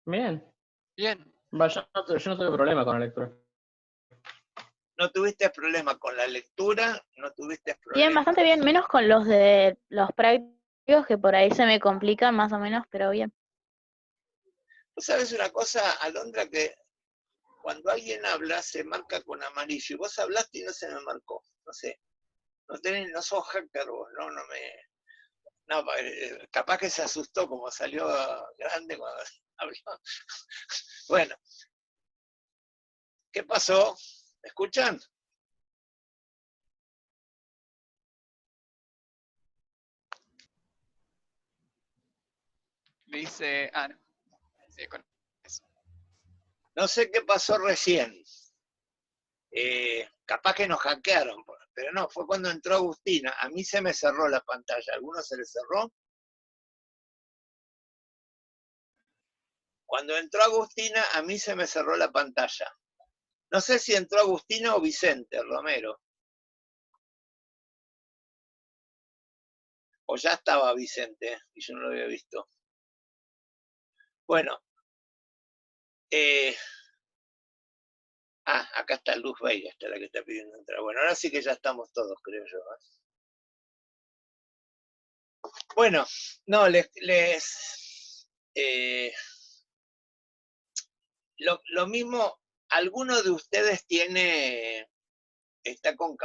Bien. Bien. Vaya, yo no tuve problema con la lectura. No tuviste problema con la lectura, no tuviste Bien, problema. bastante bien, menos con los de los prácticos, que por ahí se me complican más o menos, pero bien. ¿Tú sabes una cosa, Alondra, que cuando alguien habla se marca con amarillo? Y vos hablaste y no se me marcó. No sé. No sos hacker vos, no me. No, capaz que se asustó como salió grande cuando habló. Bueno, ¿qué pasó? ¿Me escuchan? Me dice. Ah, no. Sí, con eso. No sé qué pasó recién. Capaz que nos hackearon, pero no, fue cuando entró Agustina. A mí se me cerró la pantalla. ¿A alguno se le cerró? Cuando entró Agustina, a mí se me cerró la pantalla. No sé si entró Agustina o Vicente Romero. O ya estaba Vicente y yo no lo había visto. Bueno. Acá está Luz Veiga, esta es la que está pidiendo entrar. Bueno, ahora sí que ya estamos todos, creo yo. Bueno, no, lo mismo, ¿alguno de ustedes está con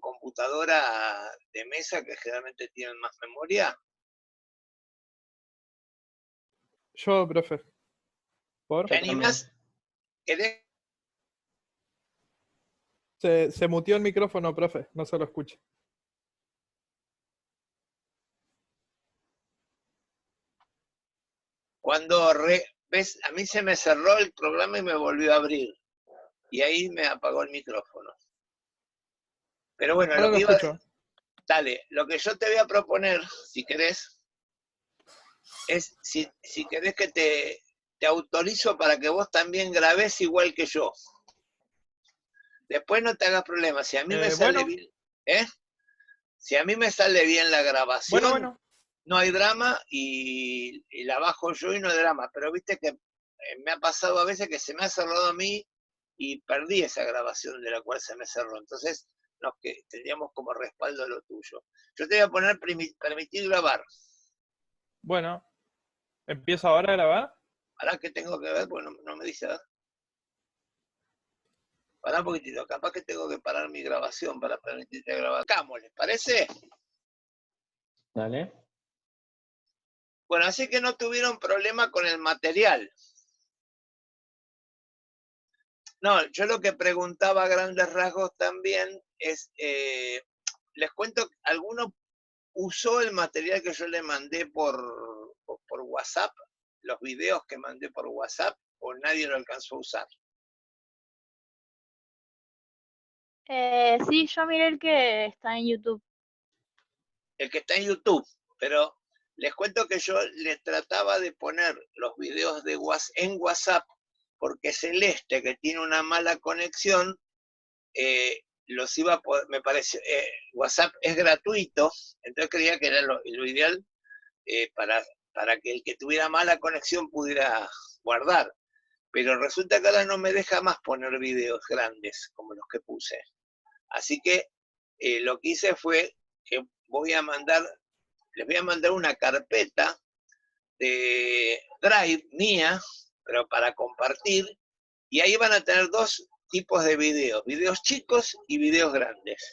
computadora de mesa que generalmente tienen más memoria? Yo, profe. ¿Por? ¿Te animás? ¿Querés? Se muteó el micrófono, profe, no se lo escucha. Cuando ves, a mí se me cerró el programa y me volvió a abrir. Y ahí me apagó el micrófono. Pero bueno, Ahora lo lo que iba a escucho. Dale, lo que yo te voy a proponer, si querés, es si querés que te autorizo para que vos también grabes igual que yo. Después no te hagas problemas. Si a mí me sale Bueno, bien, si a mí me sale bien la grabación, bueno. no hay drama y la bajo yo y no hay drama. Pero viste que me ha pasado a veces que se me ha cerrado a mí y perdí esa grabación de la cual se me cerró. Entonces, que tendríamos como respaldo lo tuyo. Yo te voy a poner permitir grabar. Bueno, ¿empiezo ahora a grabar? Pará que tengo que ver, porque no me dice. Pará un poquitito, capaz que tengo que parar mi grabación para permitirte grabar. ¿Cómo les parece? Dale. Bueno, así que no tuvieron problema con el material. No, yo lo que preguntaba a grandes rasgos también es, les cuento, ¿alguno usó el material que yo le mandé por WhatsApp? ¿Los videos que mandé por WhatsApp? ¿O nadie lo alcanzó a usar? Sí, yo miré el que está en YouTube. El que está en YouTube, pero les cuento que yo les trataba de poner los videos en WhatsApp, porque Celeste, que tiene una mala conexión, los iba a poder, me parece, WhatsApp es gratuito, entonces creía que era lo ideal para que el que tuviera mala conexión pudiera guardar. Pero resulta que ahora no me deja más poner videos grandes como los que puse. Así que lo que hice fue que les voy a mandar una carpeta de Drive mía, pero para compartir, y ahí van a tener dos tipos de videos chicos y videos grandes.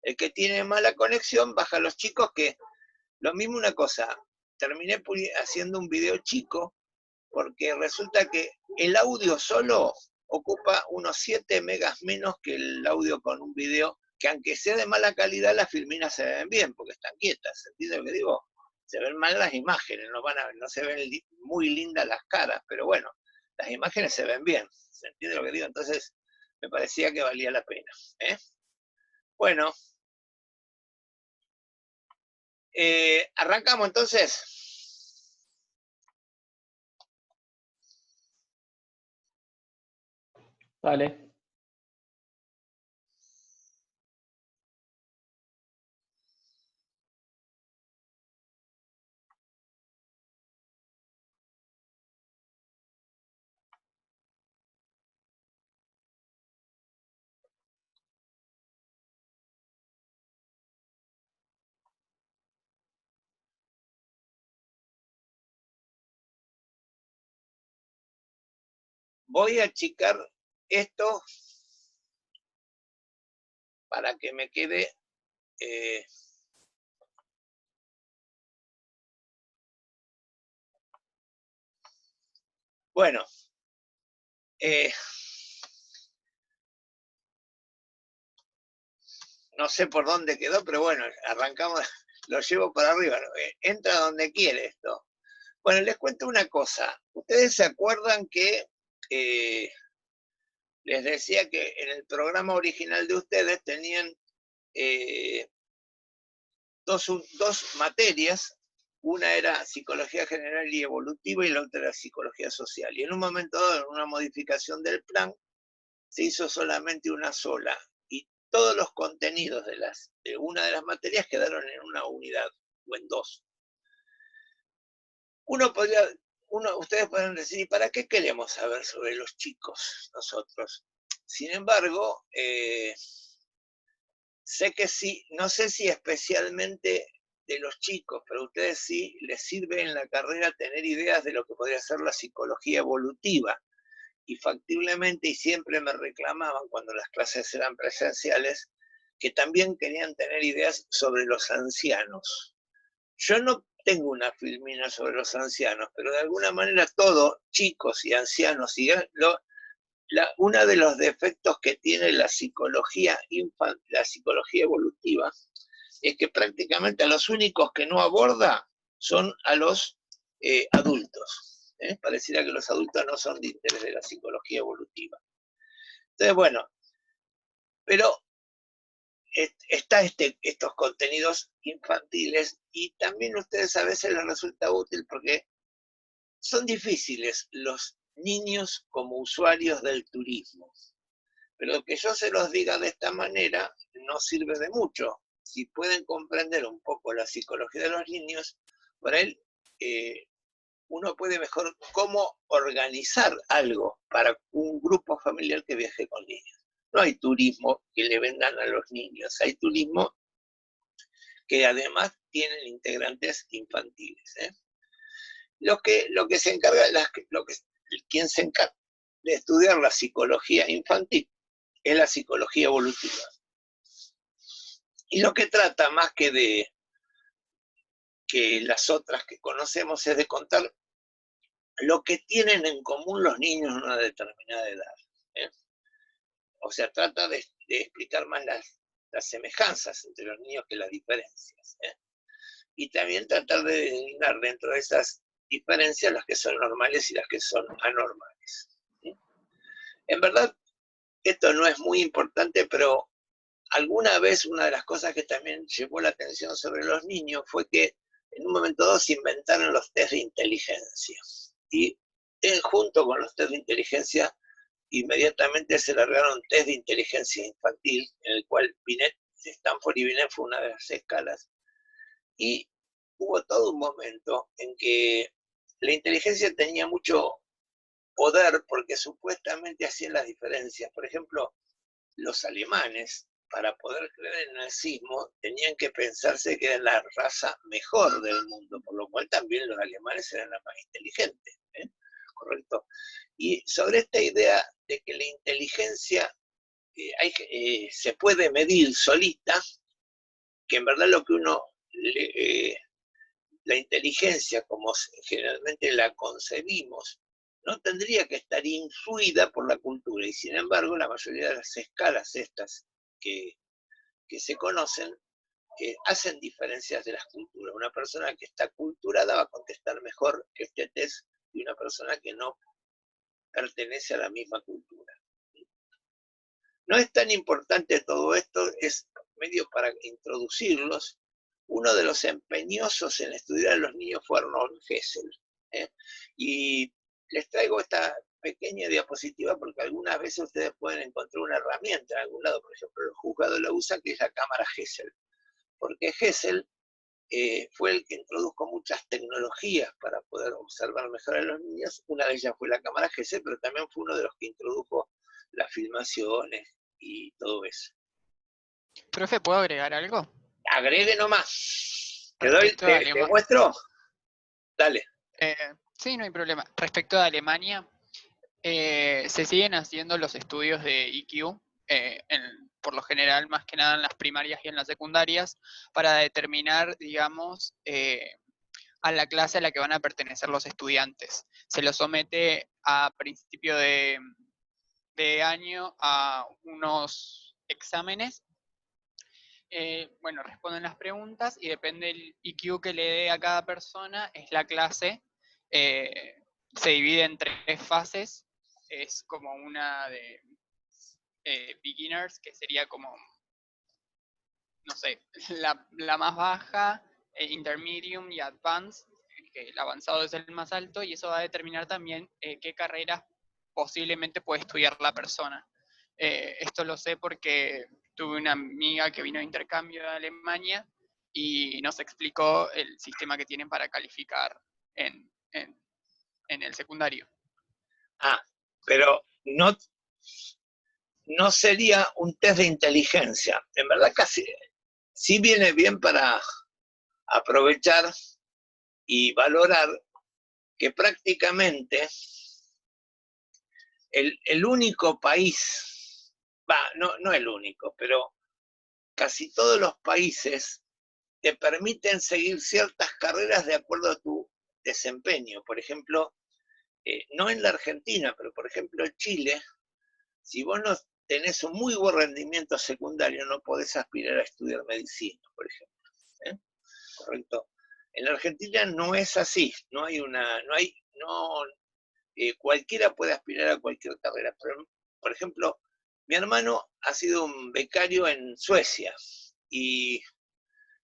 El que tiene mala conexión baja los chicos, que lo mismo una cosa, terminé haciendo un video chico, porque resulta que el audio solo ocupa unos 7 megas menos que el audio con un video, que aunque sea de mala calidad, las filminas se ven bien, porque están quietas, ¿entiendes lo que digo? Se ven mal las imágenes, no se ven muy lindas las caras, pero bueno, las imágenes se ven bien, ¿se entiende lo que digo? Entonces, me parecía que valía la pena. Bueno, arrancamos entonces. Dale. voy a achicar esto para que me quede bueno. No sé por dónde quedó, pero bueno, arrancamos, lo llevo para arriba. Entra donde quiere esto. Bueno, les cuento una cosa. Ustedes se acuerdan que les decía que en el programa original de ustedes tenían dos materias. Una era psicología general y evolutiva y la otra era psicología social. Y en un momento dado, en una modificación del plan, se hizo solamente una sola. Y todos los contenidos de una de las materias quedaron en una unidad o en dos. Ustedes podrían decir, ¿y para qué queremos saber sobre los chicos nosotros? Sin embargo, sé que sí, no sé si especialmente de los chicos, pero a ustedes sí les sirve en la carrera tener ideas de lo que podría ser la psicología evolutiva. Y factiblemente, y siempre me reclamaban cuando las clases eran presenciales, que también querían tener ideas sobre los ancianos. Yo no tengo una filmina sobre los ancianos, pero de alguna manera todos, chicos y ancianos, y uno de los defectos que tiene la psicología evolutiva es que prácticamente a los únicos que no aborda son a los adultos. Pareciera que los adultos no son de interés de la psicología evolutiva. Entonces, bueno, pero está estos contenidos infantiles y también a ustedes a veces les resulta útil porque son difíciles los niños como usuarios del turismo. Pero que yo se los diga de esta manera no sirve de mucho. Si pueden comprender un poco la psicología de los niños, por él uno puede mejor cómo organizar algo para un grupo familiar que viaje con niños. No hay turismo que le vendan a los niños, hay turismo que además tienen integrantes infantiles. Quien se encarga de estudiar la psicología infantil es la psicología evolutiva. Y lo que trata más que las otras que conocemos es de contar lo que tienen en común los niños en una determinada edad. O sea, trata de explicar más las semejanzas entre los niños que las diferencias. Y también tratar de designar dentro de esas diferencias las que son normales y las que son anormales. En verdad, esto no es muy importante, pero alguna vez una de las cosas que también llevó la atención sobre los niños fue que en un momento dado se inventaron los test de inteligencia. Y junto con los test de inteligencia, inmediatamente se largaron test de inteligencia infantil, en el cual Binet, Stanford y Binet fue una de las escalas. Y hubo todo un momento en que la inteligencia tenía mucho poder porque supuestamente hacían las diferencias. Por ejemplo, los alemanes, para poder creer en el nazismo, tenían que pensarse que eran la raza mejor del mundo, por lo cual también los alemanes eran la más inteligente. ¿Correcto? Y sobre esta idea de que la inteligencia se puede medir solita, que en verdad lo que la inteligencia, como generalmente la concebimos, no tendría que estar influida por la cultura, y sin embargo la mayoría de las escalas estas que se conocen hacen diferencias de las culturas. Una persona que está culturada va a contestar mejor que este test de una persona que no pertenece a la misma cultura. No es tan importante todo esto, es medio para introducirlos. Uno de los empeñosos en estudiar a los niños fue Arnold Hessel. Y les traigo esta pequeña diapositiva porque algunas veces ustedes pueden encontrar una herramienta en algún lado, por ejemplo, el juzgado la usa, que es la cámara Hessel. Porque Hessel fue el que introdujo muchas tecnologías para poder observar mejor a los niños. Una de ellas fue la cámara Hessel, pero también fue uno de los que introdujo las filmaciones y todo eso. Profe, ¿puedo agregar algo? Agregue nomás. Respecto a ¿Te muestro? Dale. Sí, no hay problema. Respecto a Alemania, Se siguen haciendo los estudios de EQ, por lo general, más que nada en las primarias y en las secundarias, para determinar, digamos, a la clase a la que van a pertenecer los estudiantes. Se los somete a principio de año a unos exámenes. Bueno, responden las preguntas y depende del EQ que le dé a cada persona, es la clase. Se divide en 3 fases. Es como una de beginners, que sería como, no sé, la más baja, intermedium y advanced, que el avanzado es el más alto, y eso va a determinar también qué carreras posiblemente puede estudiar la persona. Esto lo sé porque tuve una amiga que vino de intercambio de Alemania y nos explicó el sistema que tienen para calificar en el secundario. Ah, pero no sería un test de inteligencia. En verdad casi sí viene bien para aprovechar y valorar que prácticamente el único país, no el único, pero casi todos los países te permiten seguir ciertas carreras de acuerdo a tu desempeño. Por ejemplo, no en la Argentina, pero por ejemplo en Chile, si vos no tenés un muy buen rendimiento secundario, no podés aspirar a estudiar medicina, por ejemplo. ¿Correcto? En la Argentina no es así, cualquiera puede aspirar a cualquier carrera. Pero, por ejemplo, mi hermano ha sido un becario en Suecia y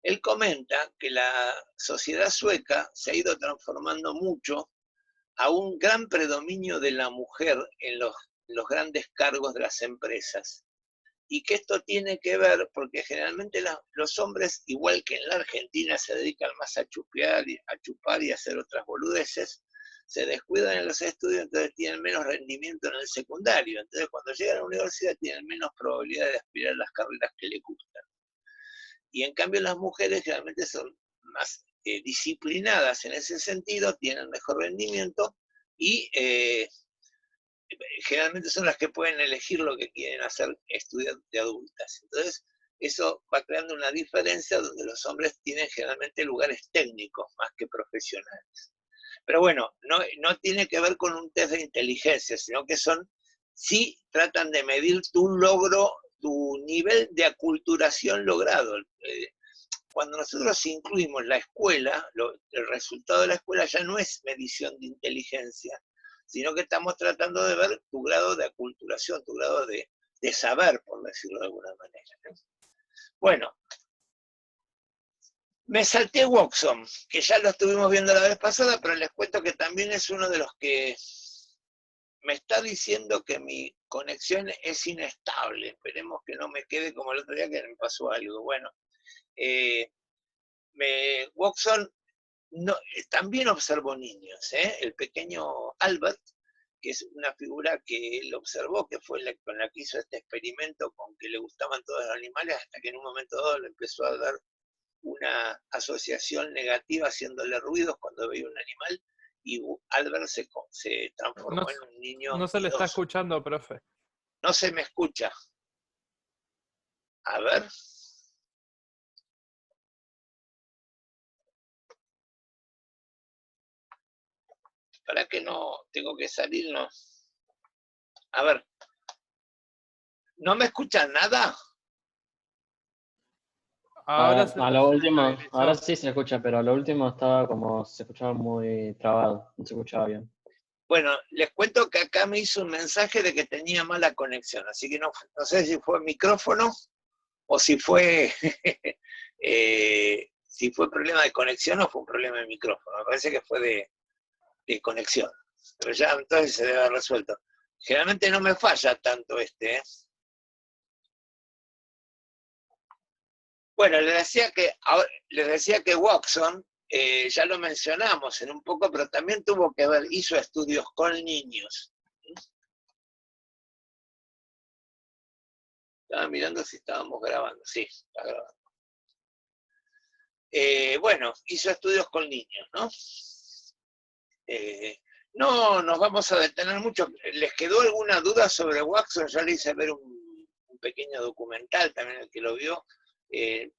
él comenta que la sociedad sueca se ha ido transformando mucho a un gran predominio de la mujer en los grandes cargos de las empresas. Y que esto tiene que ver porque generalmente los hombres, igual que en la Argentina, se dedican más a chupar y a hacer otras boludeces, se descuidan en los estudios, entonces tienen menos rendimiento en el secundario. Entonces cuando llegan a la universidad tienen menos probabilidad de aspirar a las carreras que les gustan. Y en cambio las mujeres generalmente son más disciplinadas en ese sentido, tienen mejor rendimiento y generalmente son las que pueden elegir lo que quieren hacer, estudiar de adultas. Entonces, eso va creando una diferencia donde los hombres tienen generalmente lugares técnicos más que profesionales. Pero bueno, no tiene que ver con un test de inteligencia, sino que sí tratan de medir tu logro, tu nivel de aculturación logrado. Cuando nosotros incluimos la escuela, el resultado de la escuela ya no es medición de inteligencia, sino que estamos tratando de ver tu grado de aculturación, tu grado de saber, por decirlo de alguna manera, ¿no? Bueno, me salté Watson, que ya lo estuvimos viendo la vez pasada, pero les cuento que también es uno de los que me está diciendo que mi conexión es inestable. Esperemos que no me quede como el otro día que me pasó algo. Bueno, Watson también observó niños, el pequeño Albert, que es una figura que él observó, que fue con la que hizo este experimento con que le gustaban todos los animales, hasta que en un momento dado le empezó a dar una asociación negativa haciéndole ruidos cuando veía un animal, y Albert se transformó en un niño No se le está miedoso. escuchando, profe. No se me escucha. A ver. ¿Para qué no tengo que salir? No. A ver. ¿No me escuchan nada? Ahora A lo último, estabilizó. ahora sí se escucha, pero a lo último estaba como, se escuchaba muy trabado, no se escuchaba bien. Bueno, les cuento que acá me hizo un mensaje de que tenía mala conexión, así que no sé si fue micrófono o si fue si fue problema de conexión o fue un problema de micrófono. Me parece que fue de conexión, pero ya entonces se debe haber resuelto. Generalmente no me falla tanto este. Bueno, les decía que Watson, ya lo mencionamos en un poco, pero también hizo estudios con niños. Estaba mirando si estábamos grabando. Sí, está grabando. Bueno, hizo estudios con niños, ¿no? No nos vamos a detener mucho. ¿Les quedó alguna duda sobre Watson? Ya le hice ver un pequeño documental también, el que lo vio. ¿Les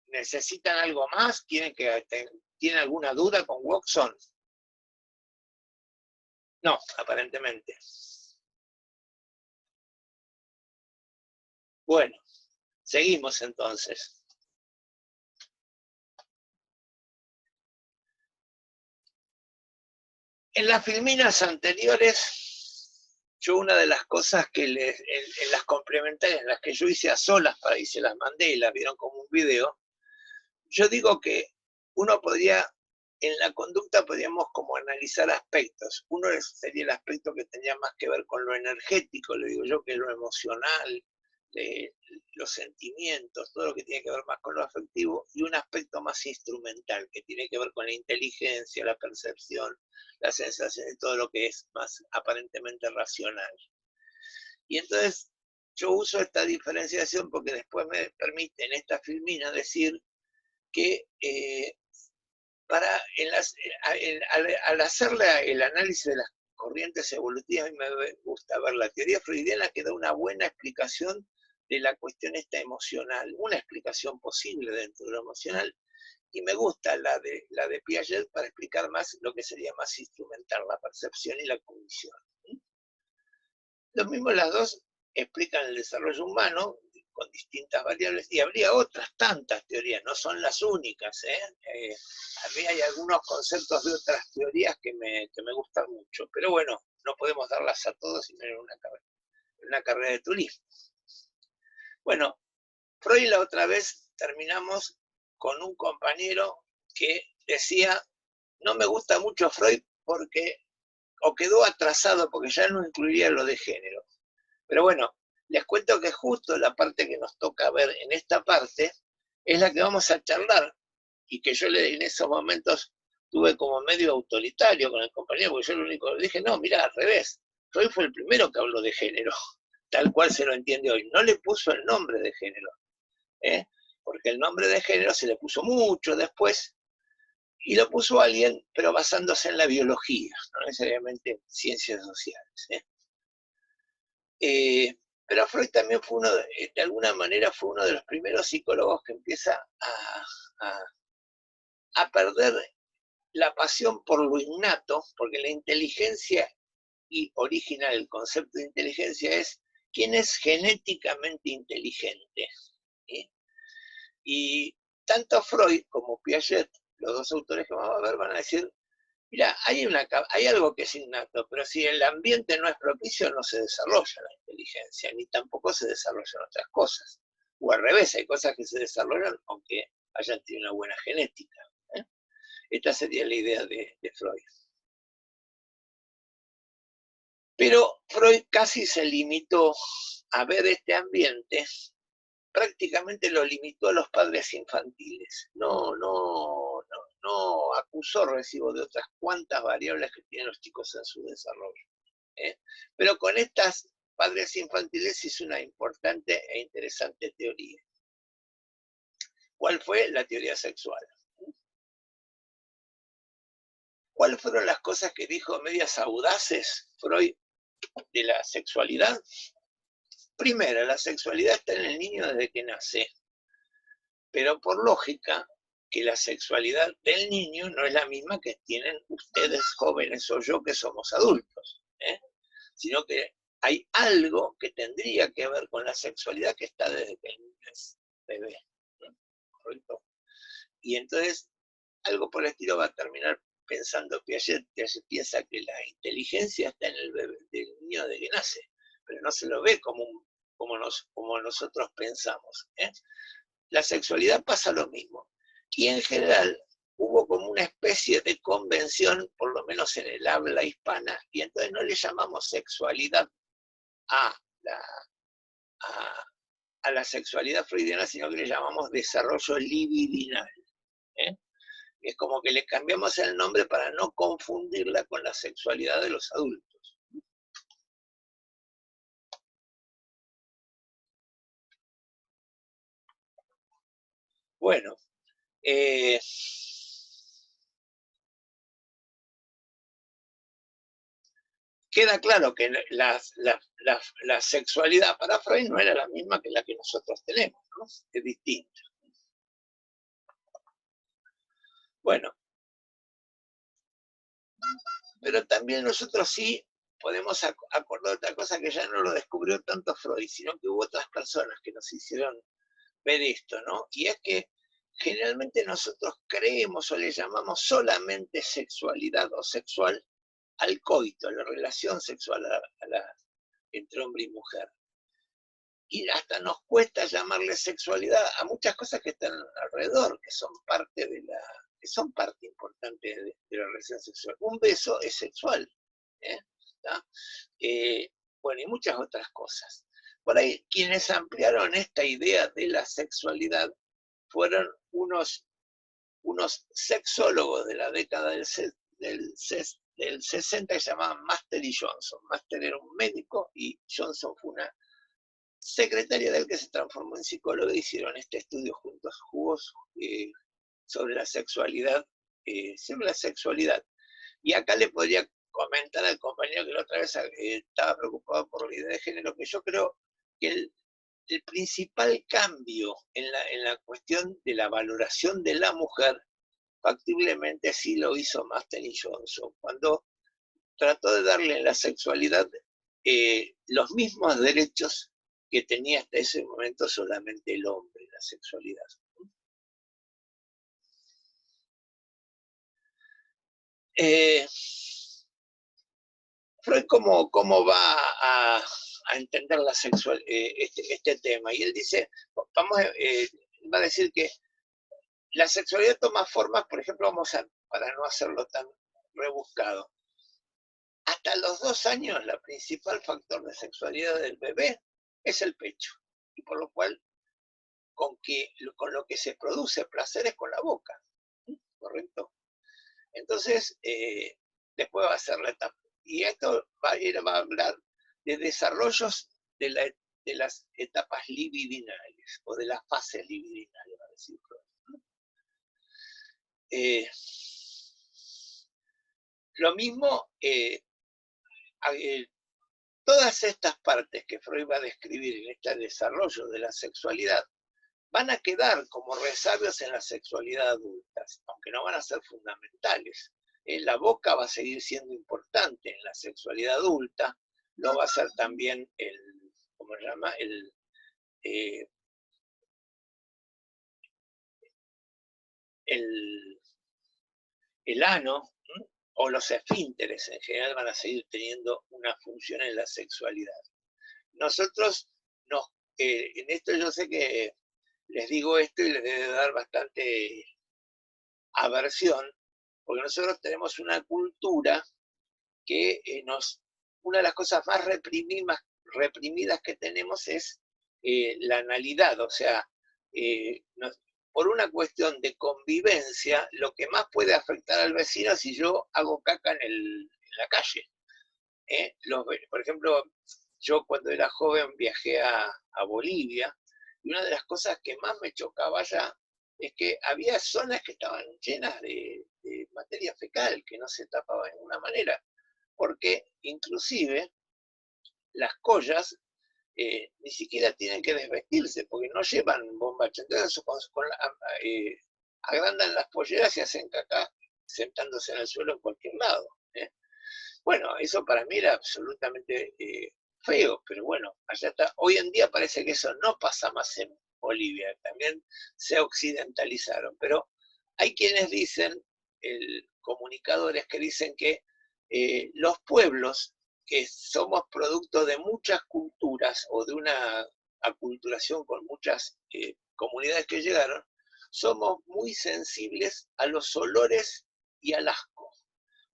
necesitan algo más? ¿Tienen alguna duda con Watson? No, aparentemente. Bueno, seguimos entonces. En las filminas anteriores, yo una de las cosas que en las complementarias, en las que yo hice a solas y se las mandé y las vieron como un video, yo digo que uno podría, en la conducta podríamos como analizar aspectos. Uno sería el aspecto que tenía más que ver con lo energético, le digo yo, que es lo emocional, los sentimientos, todo lo que tiene que ver más con lo afectivo, y un aspecto más instrumental, que tiene que ver con la inteligencia, la percepción, la sensación y todo lo que es más aparentemente racional. Y entonces yo uso esta diferenciación porque después me permite en esta filmina decir que al hacer el análisis de las corrientes evolutivas, a mí me gusta ver la teoría freudiana que da una buena explicación de la cuestión esta emocional, una explicación posible dentro de lo emocional, y me gusta la de Piaget para explicar más lo que sería más instrumental, la percepción y la cognición. Lo mismo las dos explican el desarrollo humano con distintas variables, y habría otras tantas teorías, no son las únicas. A mí hay algunos conceptos de otras teorías que me gustan mucho, pero bueno, no podemos darlas a todos y en una carrera de turismo. Bueno, Freud la otra vez terminamos con un compañero que decía, no me gusta mucho Freud porque, o quedó atrasado porque ya no incluiría lo de género. Pero bueno, les cuento que justo la parte que nos toca ver en esta parte es la que vamos a charlar, y que yo en esos momentos tuve como medio autoritario con el compañero, porque yo lo único que le dije, no, mira, al revés, Freud fue el primero que habló de género, tal cual se lo entiende hoy. No le puso el nombre de género, porque el nombre de género se le puso mucho después, y lo puso alguien, pero basándose en la biología, no necesariamente en ciencias sociales. Pero Freud también fue de alguna manera fue uno de los primeros psicólogos que empieza a perder la pasión por lo innato, porque la inteligencia original, el concepto de inteligencia es quién es genéticamente inteligente. ¿Sí? Y tanto Freud como Piaget, los dos autores que vamos a ver, van a decir, mira, hay algo que es innato, pero si el ambiente no es propicio, no se desarrolla la inteligencia, ni tampoco se desarrollan otras cosas. O al revés, hay cosas que se desarrollan aunque hayan tenido una buena genética. Esta sería la idea de Freud. Pero Freud casi se limitó a ver este ambiente, prácticamente lo limitó a los padres infantiles. No acusó recibo de otras cuantas variables que tienen los chicos en su desarrollo. Pero con estas padres infantiles hizo una importante e interesante teoría. ¿Cuál fue? La teoría sexual. ¿Cuáles fueron las cosas que dijo medias audaces Freud de la sexualidad? Primero, la sexualidad está en el niño desde que nace, pero por lógica que la sexualidad del niño no es la misma que tienen ustedes jóvenes o yo que somos adultos, sino que hay algo que tendría que ver con la sexualidad que está desde que el niño es bebé, ¿correcto? Y entonces algo por el estilo va a terminar pensando Piaget piensa que la inteligencia está en el bebé, del niño de que nace, pero no se lo ve como nosotros pensamos. La sexualidad pasa lo mismo. Y en general hubo como una especie de convención, por lo menos en el habla hispana, y entonces no le llamamos sexualidad a la sexualidad freudiana, sino que le llamamos desarrollo libidinal. Es como que le cambiamos el nombre para no confundirla con la sexualidad de los adultos. Bueno, queda claro que la sexualidad para Freud no era la misma que la que nosotros tenemos, ¿no? Es distinta. Bueno, pero también nosotros sí podemos acordar otra cosa que ya no lo descubrió tanto Freud, sino que hubo otras personas que nos hicieron ver esto, ¿no? Y es que generalmente nosotros creemos o le llamamos solamente sexualidad o sexual al coito, a la relación sexual entre hombre y mujer. Y hasta nos cuesta llamarle sexualidad a muchas cosas que están alrededor, que son parte importante de la relación sexual. Un beso es sexual, ¿eh? Bueno, y muchas otras cosas. Por ahí, quienes ampliaron esta idea de la sexualidad fueron unos sexólogos de la década del 60 que se llamaban Master y Johnson. Master era un médico y Johnson fue una secretaria de él que se transformó en psicólogo. Hicieron este estudio juntos, sobre la sexualidad, Y acá le podría comentar al compañero que la otra vez estaba preocupado por la idea de género, que yo creo que el principal cambio en la cuestión de la valoración de la mujer, factiblemente sí lo hizo Master y Johnson, cuando trató de darle en la sexualidad los mismos derechos que tenía hasta ese momento solamente el hombre en la sexualidad. Freud, ¿cómo va a entender la este tema? Y él dice, va a decir que la sexualidad toma formas, por ejemplo, para no hacerlo tan rebuscado, hasta los 2 años, el principal factor de sexualidad del bebé es el pecho, y por lo cual con lo que se produce placer es con la boca, ¿correcto? Entonces, después va a ser la etapa. Y esto va a hablar de desarrollos de las etapas libidinales, o de las fases libidinales, va a decir Freud. Lo mismo, todas estas partes que Freud va a describir en este desarrollo de la sexualidad van a quedar como resabios en la sexualidad adulta, aunque no van a ser fundamentales. La boca va a seguir siendo importante en la sexualidad adulta, lo va a ser también ¿cómo se llama? El ano, o los esfínteres en general van a seguir teniendo una función en la sexualidad. Nosotros, en esto yo sé que les digo esto y les debe dar bastante aversión, porque nosotros tenemos una cultura que una de las cosas más reprimidas que tenemos es la analidad, o sea, por una cuestión de convivencia, lo que más puede afectar al vecino es si yo hago caca en la calle. Por ejemplo, yo cuando era joven viajé a Bolivia, y una de las cosas que más me chocaba allá es que había zonas que estaban llenas de materia fecal, que no se tapaba de ninguna manera, porque inclusive las collas ni siquiera tienen que desvestirse, porque no llevan bombacha. Entonces agrandan las polleras y hacen caca sentándose en el suelo en cualquier lado. Bueno, eso para mí era absolutamente feo, pero bueno, allá está. Hoy en día parece que eso no pasa más en Bolivia, también se occidentalizaron, pero hay quienes dicen, comunicadores que dicen que los pueblos, que somos producto de muchas culturas o de una aculturación con muchas comunidades que llegaron, somos muy sensibles a los olores y al asco,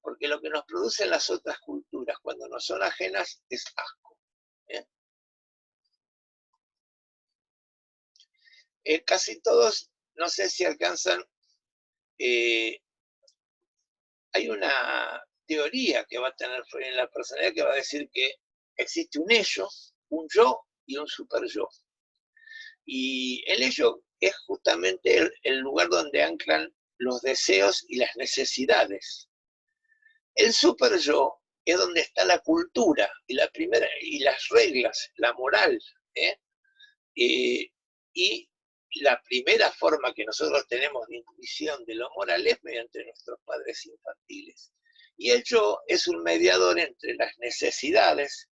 porque lo que nos producen las otras culturas cuando nos son ajenas es asco. Casi todos, no sé si alcanzan, hay una teoría que va a tener Freud en la personalidad que va a decir que existe un ello, un yo y un super yo. Y el ello es justamente el lugar donde anclan los deseos y las necesidades. El super yo es donde está la cultura y las reglas, la moral, y la primera forma que nosotros tenemos de intuición de lo moral es mediante nuestros padres infantiles. Y el yo es un mediador entre las necesidades,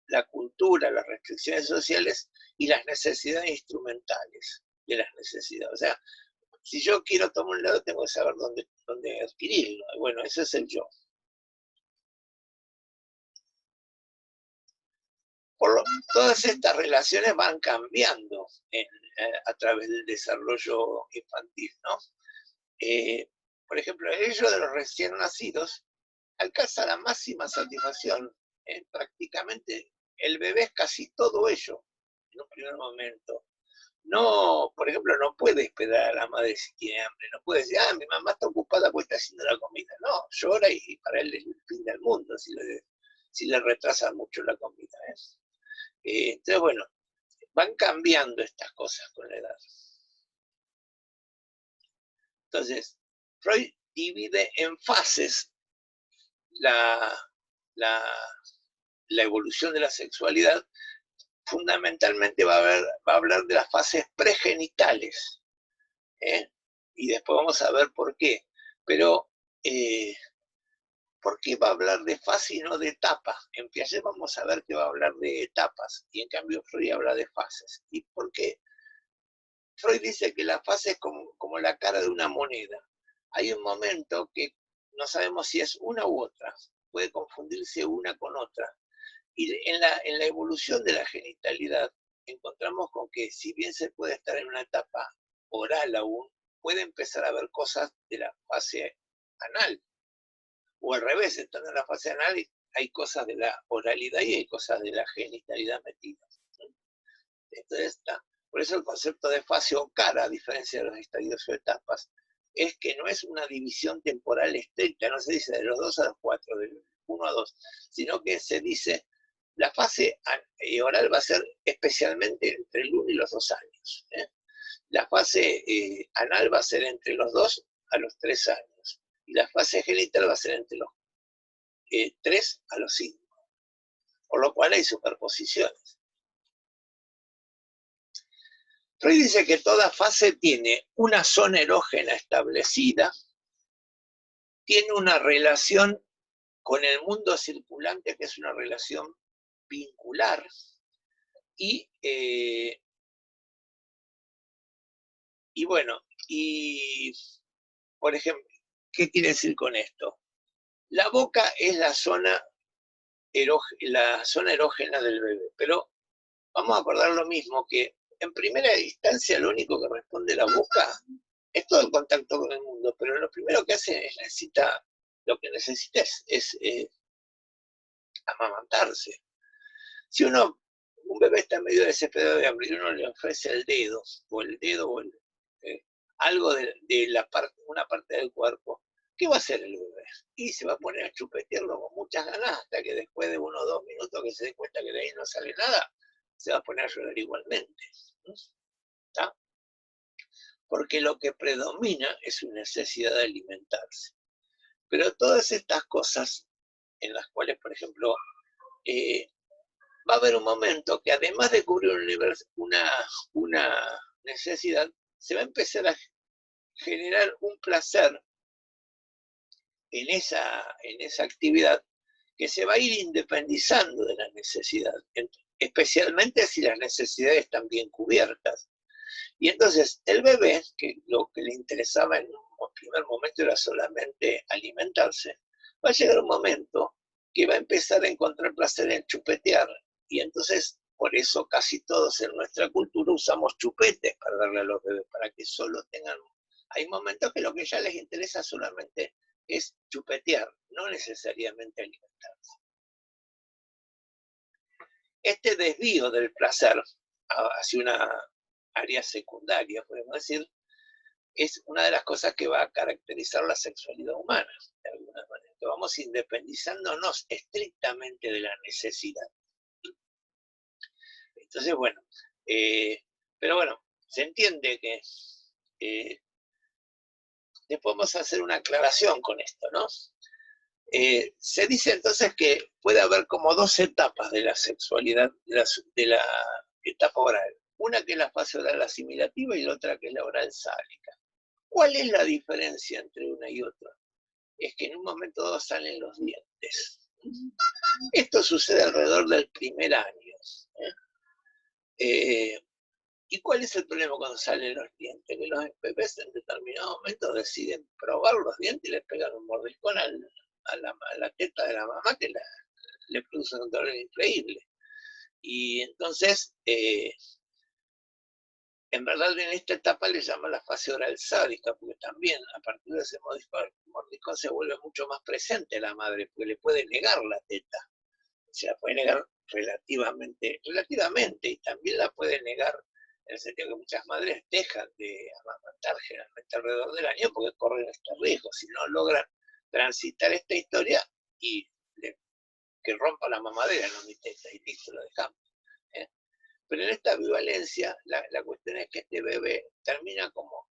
la cultura, las restricciones sociales y las necesidades instrumentales de las necesidades. O sea, si yo quiero tomar un helado, tengo que saber dónde adquirirlo. Bueno, ese es el yo. Todas estas relaciones van cambiando a través del desarrollo infantil, ¿no? Por ejemplo, el yo de los recién nacidos alcanza la máxima satisfacción. Prácticamente el bebé es casi todo ello en un primer momento. No, por ejemplo, no puede esperar a la madre si tiene hambre, no puede decir, mi mamá está ocupada porque está haciendo la comida. No, llora y para él es el fin del mundo si le retrasa mucho la comida. Entonces, bueno, van cambiando estas cosas con la edad. Entonces, Freud divide en fases la evolución de la sexualidad. Fundamentalmente va a hablar de las fases pregenitales, y después vamos a ver por qué. Pero, ¿por qué va a hablar de fase y no de etapa? En Piaget vamos a ver que va a hablar de etapas, y en cambio Freud habla de fases. ¿Y por qué? Freud dice que la fase es como la cara de una moneda. Hay un momento que no sabemos si es una u otra, puede confundirse una con otra. Y en la evolución de la genitalidad encontramos con que si bien se puede estar en una etapa oral aún, puede empezar a ver cosas de la fase anal. O al revés, estando en la fase anal hay cosas de la oralidad y hay cosas de la genitalidad metidas. Entonces está. Por eso el concepto de fase o cara, a diferencia de los estadios o etapas, es que no es una división temporal estricta, no se dice de los 2 a los 4, del 1 a 2, sino que se dice la fase oral va a ser especialmente entre el 1 y los 2 años. La fase anal va a ser entre los 2 a los 3 años. Y la fase genital va a ser entre los 3 a los 5. Por lo cual hay superposiciones. Freud dice que toda fase tiene una zona erógena establecida, tiene una relación con el mundo circulante, que es una relación vincular, y bueno, por ejemplo, ¿qué quiere decir con esto? La boca es la zona erógena del bebé, pero vamos a acordar lo mismo, que en primera instancia lo único que responde la boca es todo el contacto con el mundo, pero lo primero que hace es lo que necesita es amamantarse. Si un bebé está medio desesperado de hambre y uno le ofrece el dedo, o algo de una parte del cuerpo, ¿qué va a hacer el bebé? Y se va a poner a chupetearlo con muchas ganas hasta que después de 1 o 2 minutos que se dé cuenta que de ahí no sale nada, se va a poner a llorar igualmente. ¿Está? Porque lo que predomina es su necesidad de alimentarse. Pero todas estas cosas en las cuales, por ejemplo, va a haber un momento que además de cubrir una necesidad, se va a empezar a generar un placer en esa actividad que se va a ir independizando de la necesidad, especialmente si las necesidades están bien cubiertas. Y entonces el bebé, que lo que le interesaba en un primer momento era solamente alimentarse, va a llegar un momento que va a empezar a encontrar placer en chupetear. Y entonces, por eso casi todos en nuestra cultura usamos chupetes para darle a los bebés, para que solo tengan. Hay momentos que lo que ya les interesa solamente es chupetear, no necesariamente alimentarse. Este desvío del placer hacia una área secundaria, podemos decir, es una de las cosas que va a caracterizar la sexualidad humana, de alguna manera. Que vamos independizándonos estrictamente de la necesidad. Entonces, bueno, pero bueno, se entiende que después vamos a hacer una aclaración con esto, ¿no? Se dice entonces que puede haber como dos etapas de la sexualidad, de la etapa oral. Una que es la fase oral asimilativa y la otra que es la oral sálica. ¿Cuál es la diferencia entre una y otra? Es que en un momento dado salen los dientes. Esto sucede alrededor del primer año. ¿Y cuál es el problema cuando salen los dientes? Que los bebés en determinado momento deciden probar los dientes y les pegan un mordiscón a la teta de la mamá que le produce un dolor increíble. Y entonces, en verdad en esta etapa le llaman la fase oral sádica, porque también a partir de ese mordiscón se vuelve mucho más presente la madre, porque le puede negar la teta. Se la puede negar relativamente, y también la puede negar en el sentido que muchas madres dejan de amamantar generalmente alrededor del año porque corren este riesgo, si no logran transitar esta historia y que rompa la mamadera, no mi teta, y listo, lo dejamos. Pero en esta ambivalencia, la cuestión es que este bebé termina como,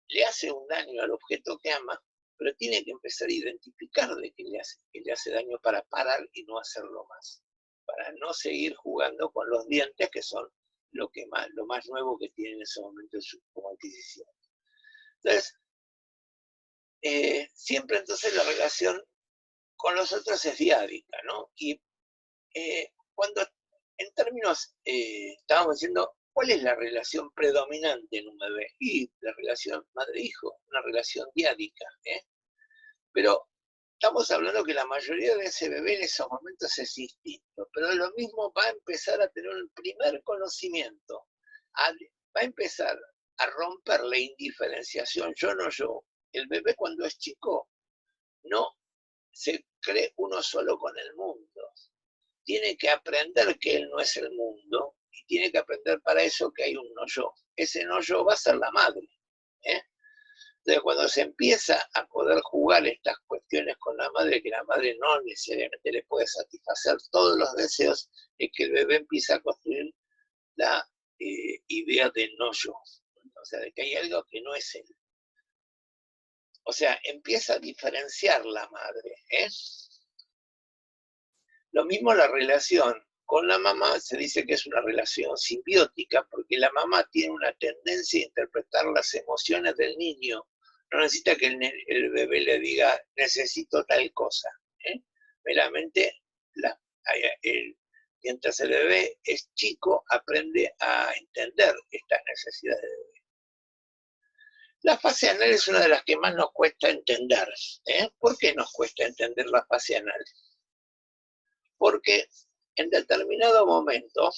le hace un daño al objeto que ama, pero tiene que empezar a identificar de que le hace daño para parar y no hacerlo más, para no seguir jugando con los dientes, que son lo más nuevo que tiene en ese momento como adquisición. Entonces, siempre entonces la relación con los otros es diádica, ¿no? Y cuando en términos, estábamos diciendo, ¿cuál es la relación predominante en un bebé? Y la relación madre-hijo, una relación diádica, Pero estamos hablando que la mayoría de ese bebé en esos momentos es distinto, pero lo mismo va a empezar a tener el primer conocimiento, va a empezar a romper la indiferenciación, yo no yo. El bebé cuando es chico no se cree uno solo con el mundo. Tiene que aprender que él no es el mundo y tiene que aprender para eso que hay un no yo. Ese no yo va a ser la madre. Entonces, cuando se empieza a poder jugar estas cuestiones con la madre, que la madre no necesariamente le puede satisfacer todos los deseos, es que el bebé empieza a construir la idea del no yo. O sea, de que hay algo que no es él. O sea, empieza a diferenciar la madre. Lo mismo la relación con la mamá, se dice que es una relación simbiótica, porque la mamá tiene una tendencia a interpretar las emociones del niño. No necesita que el bebé le diga, necesito tal cosa. Meramente, mientras el bebé es chico, aprende a entender estas necesidades del bebé. La fase anal es una de las que más nos cuesta entender. ¿Por qué nos cuesta entender la fase anal? Porque en determinado momento,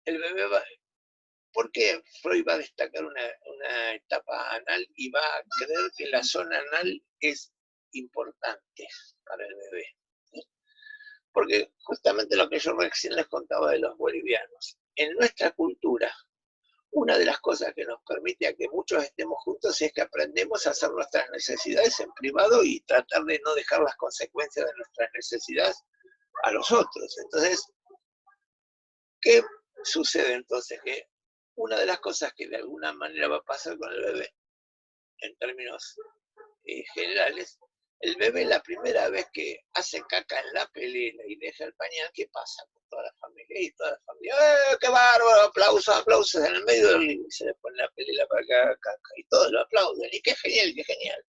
el bebé va, ¿por qué Freud va a destacar una etapa anal y va a creer que la zona anal es importante para el bebé? Porque justamente lo que yo recién les contaba de los bolivianos, en nuestra cultura, una de las cosas que nos permite a que muchos estemos juntos es que aprendemos a hacer nuestras necesidades en privado y tratar de no dejar las consecuencias de nuestras necesidades a los otros. Entonces, ¿qué sucede entonces? Que una de las cosas que de alguna manera va a pasar con el bebé, en términos generales, el bebé la primera vez que hace caca en la pelela y deja el pañal, ¿qué pasa con toda la familia? Y toda la familia, ¡qué bárbaro! Aplausos, aplausos en el medio del living, se le pone la pelela para que haga caca y todos lo aplauden, y qué genial,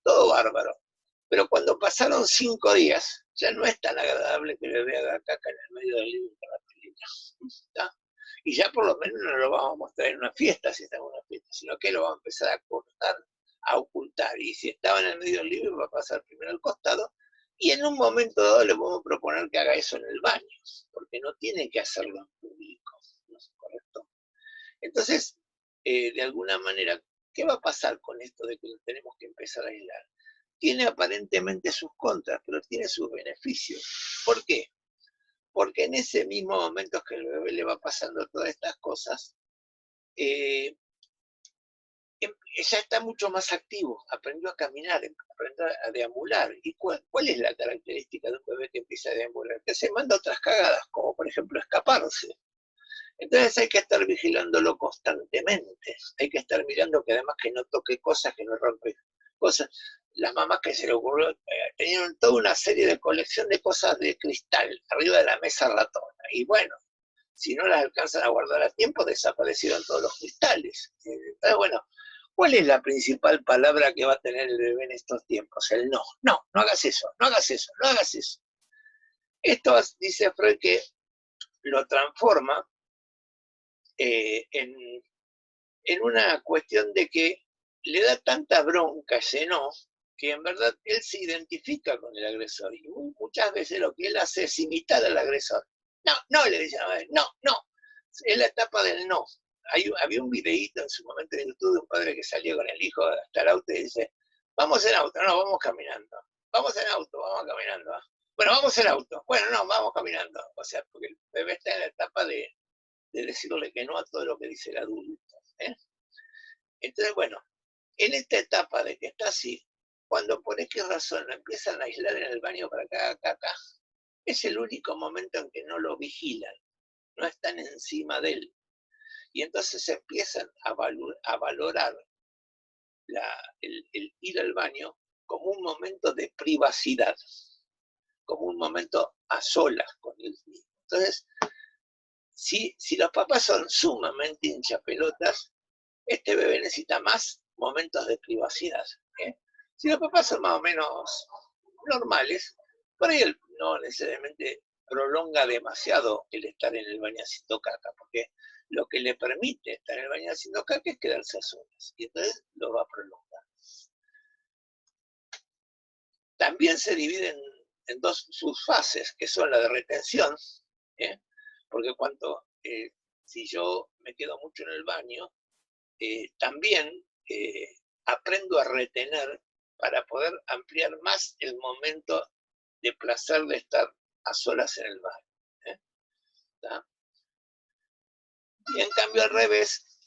todo bárbaro. Pero cuando pasaron 5 días, ya no es tan agradable que el bebé haga caca en el medio del living con la pelela. ¿Está? Y ya por lo menos no lo vamos a mostrar en una fiesta, si está en una fiesta, sino que lo vamos a empezar a cortar, a ocultar, y si estaba en el medio del libro va a pasar primero al costado, y en un momento dado le podemos proponer que haga eso en el baño, porque no tiene que hacerlo en público, ¿no es correcto? Entonces, de alguna manera, ¿qué va a pasar con esto de que lo tenemos que empezar a aislar? Tiene aparentemente sus contras, pero tiene sus beneficios. ¿Por qué? Porque en ese mismo momento que el bebé le va pasando todas estas cosas, ya está mucho más activo, aprendió a caminar, aprendió a deambular. ¿Y cuál es la característica de un bebé que empieza a deambular? Que se manda otras cagadas, como por ejemplo escaparse. Entonces hay que estar vigilándolo constantemente. Hay que estar mirando que además que no toque cosas, que no rompe cosas. Las mamás que se le ocurrió, tenían toda una serie de colección de cosas de cristal arriba de la mesa ratona. Y bueno, si no las alcanzan a guardar a tiempo, desaparecieron todos los cristales. Entonces, bueno, ¿cuál es la principal palabra que va a tener el bebé en estos tiempos? El no. No, no hagas eso, no hagas eso, no hagas eso. Esto dice Freud que lo transforma en una cuestión de que le da tanta bronca ese no, que en verdad él se identifica con el agresor. Y muchas veces lo que él hace es imitar al agresor. No, no, le dice a la madre, no, no. Es la etapa del no. Había un videíto en su momento en YouTube de un padre que salió con el hijo hasta el auto y dice, vamos en auto, no, vamos caminando. Vamos en auto, vamos caminando. Bueno, vamos en auto. Bueno, no, vamos caminando. O sea, porque el bebé está en la etapa de decirle que no a todo lo que dice el adulto. Entonces, bueno, en esta etapa de que está así, cuando por qué razón lo empiezan a aislar en el baño para acá, es el único momento en que no lo vigilan, no están encima de él. Y entonces empiezan a valorar el ir al baño como un momento de privacidad, como un momento a solas con él mismo. Entonces, si los papás son sumamente hinchapelotas, este bebé necesita más momentos de privacidad. Si los papás son más o menos normales, por ahí él no necesariamente prolonga demasiado el estar en el baño haciendo caca, porque lo que le permite estar en el baño haciendo caca es quedarse a solas, y entonces lo va a prolongar. También se dividen en dos subfases, que son la de retención, porque si yo me quedo mucho en el baño, también aprendo a retener para poder ampliar más el momento de placer de estar a solas en el baño. Y en cambio al revés,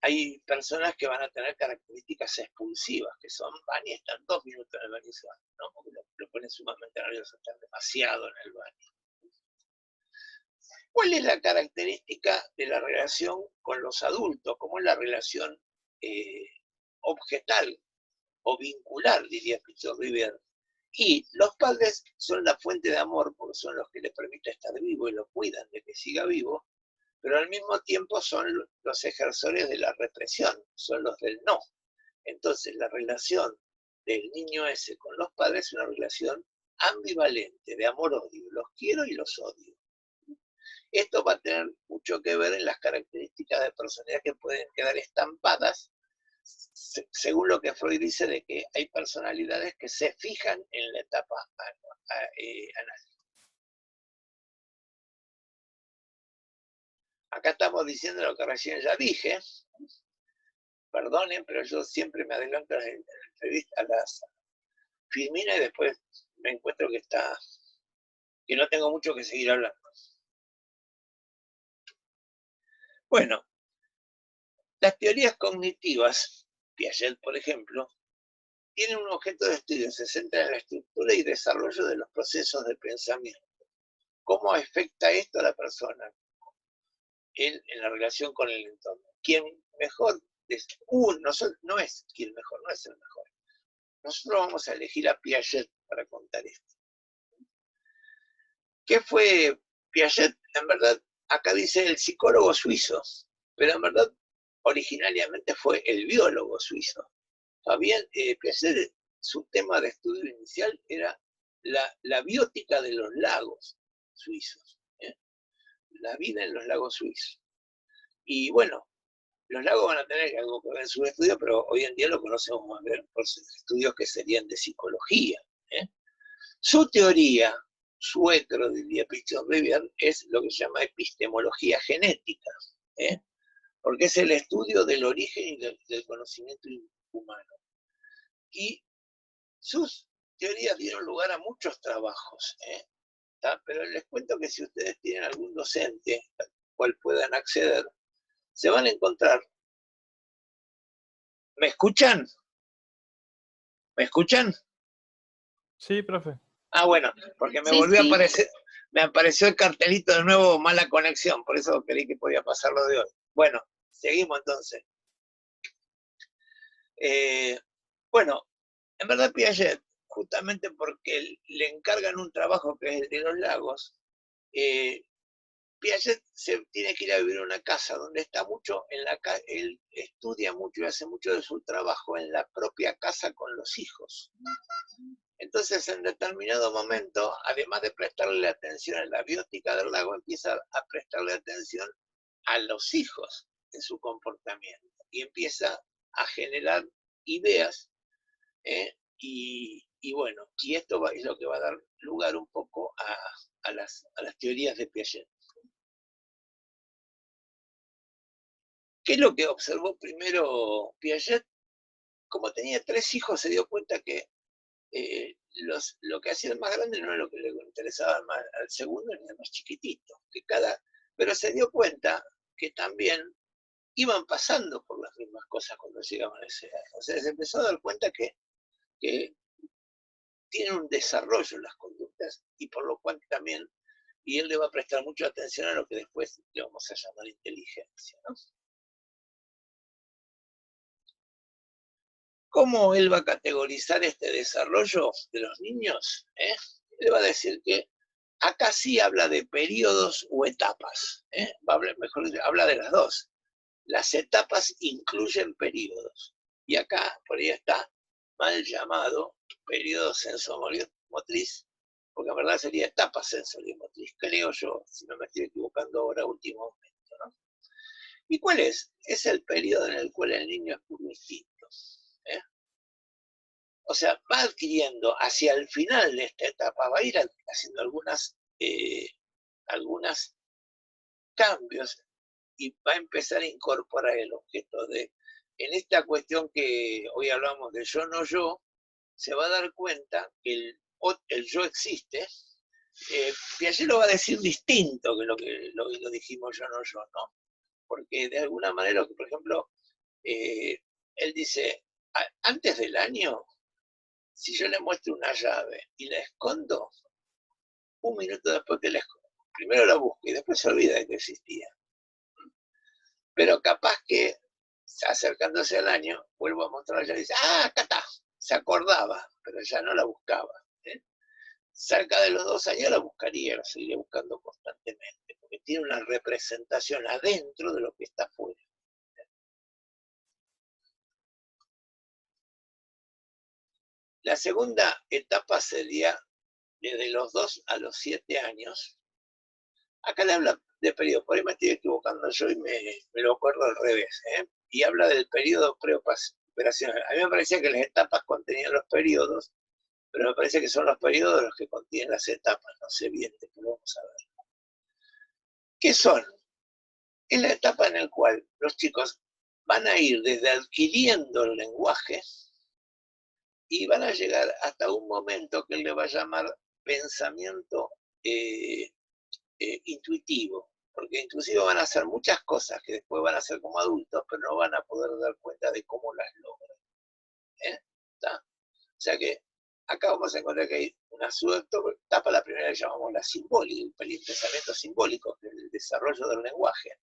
hay personas que van a tener características expulsivas, que van y están 2 minutos en el baño y se van, ¿no? Porque lo ponen sumamente nervioso, están demasiado en el baño. ¿Cuál es la característica de la relación con los adultos? ¿Cómo es la relación objetal o vincular, diría Pichot Rivière? Y los padres son la fuente de amor porque son los que le permiten estar vivo y lo cuidan de que siga vivo, pero al mismo tiempo son los ejersores de la represión, son los del no. Entonces la relación del niño ese con los padres es una relación ambivalente, de amor-odio. Los quiero y los odio. Esto va a tener mucho que ver en las características de personalidad que pueden quedar estampadas, según lo que Freud dice de que hay personalidades que se fijan en la etapa anal. Acá estamos diciendo lo que recién ya dije. Perdonen, pero yo siempre me adelanto a las entrevistas, a las filminas y después me encuentro que no tengo mucho que seguir hablando. Bueno, las teorías cognitivas, Piaget, por ejemplo, tienen un objeto de estudio, se centra en la estructura y desarrollo de los procesos de pensamiento. ¿Cómo afecta esto a la persona? En la relación con el entorno. ¿Quién mejor? No es quien mejor, no es el mejor. Nosotros vamos a elegir a Piaget para contar esto. ¿Qué fue Piaget? En verdad, acá dice el psicólogo suizo, pero en verdad originariamente fue el biólogo suizo. Fabián Piaget, su tema de estudio inicial era la biótica de los lagos suizos, la vida en los lagos suizos. Y bueno, los lagos van a tener algo que ver en su estudio, pero hoy en día lo conocemos más bien por estudios que serían de psicología. Su teoría, suecro, diría Pichot Rivière, es lo que se llama epistemología genética, porque es el estudio del origen y del conocimiento humano. Y sus teorías dieron lugar a muchos trabajos, pero les cuento que si ustedes tienen algún docente al cual puedan acceder, se van a encontrar. ¿Me escuchan? ¿Me escuchan? Sí, profe. Ah, bueno, porque me Sí, volvió a sí. aparecer, Me apareció el cartelito de nuevo, mala conexión, por eso creí que podía pasarlo de hoy. Bueno, seguimos entonces. Bueno, en verdad Piaget, justamente porque le encargan un trabajo que es el de los lagos, Piaget se tiene que ir a vivir a una casa donde está mucho, él estudia mucho y hace mucho de su trabajo en la propia casa con los hijos. Entonces, en determinado momento, además de prestarle atención a la biótica del lago, empieza a prestarle atención a los hijos en su comportamiento y empieza a generar ideas, y bueno, y esto es lo que va a dar lugar un poco a las teorías de Piaget. ¿Qué es lo que observó primero Piaget? Como tenía 3 hijos, se dio cuenta que lo que hacía el más grande no era lo que le interesaba más al segundo ni al más chiquitito. Pero se dio cuenta que también iban pasando por las mismas cosas cuando llegaban a esa edad. O sea, se empezó a dar cuenta que tienen un desarrollo las conductas y por lo cual también, y él le va a prestar mucha atención a lo que después le vamos a llamar inteligencia, ¿no? ¿Cómo él va a categorizar este desarrollo de los niños? Él va a decir que acá sí habla de periodos o etapas. Mejor dicho, habla de las dos. Las etapas incluyen periodos. Y acá, por ahí está mal llamado periodo sensomotriz, porque en verdad sería etapa sensorimotriz, creo yo, si no me estoy equivocando ahora, último momento, ¿no? ¿Y cuál es? Es el periodo en el cual el niño es muy distinto. O sea, va adquiriendo hacia el final de esta etapa, va a ir haciendo algunos cambios y va a empezar a incorporar el objeto en esta cuestión que hoy hablamos de yo no yo, se va a dar cuenta que el yo existe. Piaget lo va a decir distinto que lo dijimos yo no yo, ¿no? Porque de alguna manera, por ejemplo, él dice, antes del año, si yo le muestro una llave y la escondo, un minuto después que la escondo, primero la busco y después se olvida de que existía. Pero capaz que, acercándose al año, vuelvo a mostrar la llave y dice, acá está, se acordaba, pero ya no la buscaba. Cerca de los 2 años la buscaría, la seguiría buscando constantemente, porque tiene una representación adentro de lo que está afuera. La segunda etapa sería desde los 2 a los 7 años. Acá le habla de periodo, por ahí me estoy equivocando yo y me lo acuerdo al revés, y habla del periodo preoperacional. A mí me parecía que las etapas contenían los periodos, pero me parece que son los periodos los que contienen las etapas, no sé bien, después lo vamos a ver. ¿Qué son? Es la etapa en la cual los chicos van a ir desde adquiriendo el lenguaje y van a llegar hasta un momento que él le va a llamar pensamiento intuitivo, porque inclusive van a hacer muchas cosas que después van a hacer como adultos, pero no van a poder dar cuenta de cómo las logran. O sea que acá vamos a encontrar que hay una subetapa, la primera que llamamos la simbólica, el pensamiento simbólico, que es el desarrollo del lenguaje.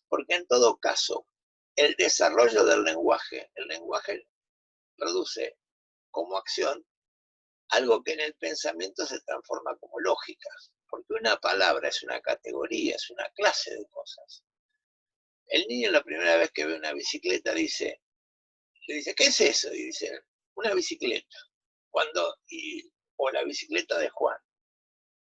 Porque en todo caso, el desarrollo del lenguaje, el lenguaje produce como acción algo que en el pensamiento se transforma como lógica. Porque una palabra es una categoría, es una clase de cosas. El niño la primera vez que ve una bicicleta le dice, ¿qué es eso? Y dice, una bicicleta. O la bicicleta de Juan.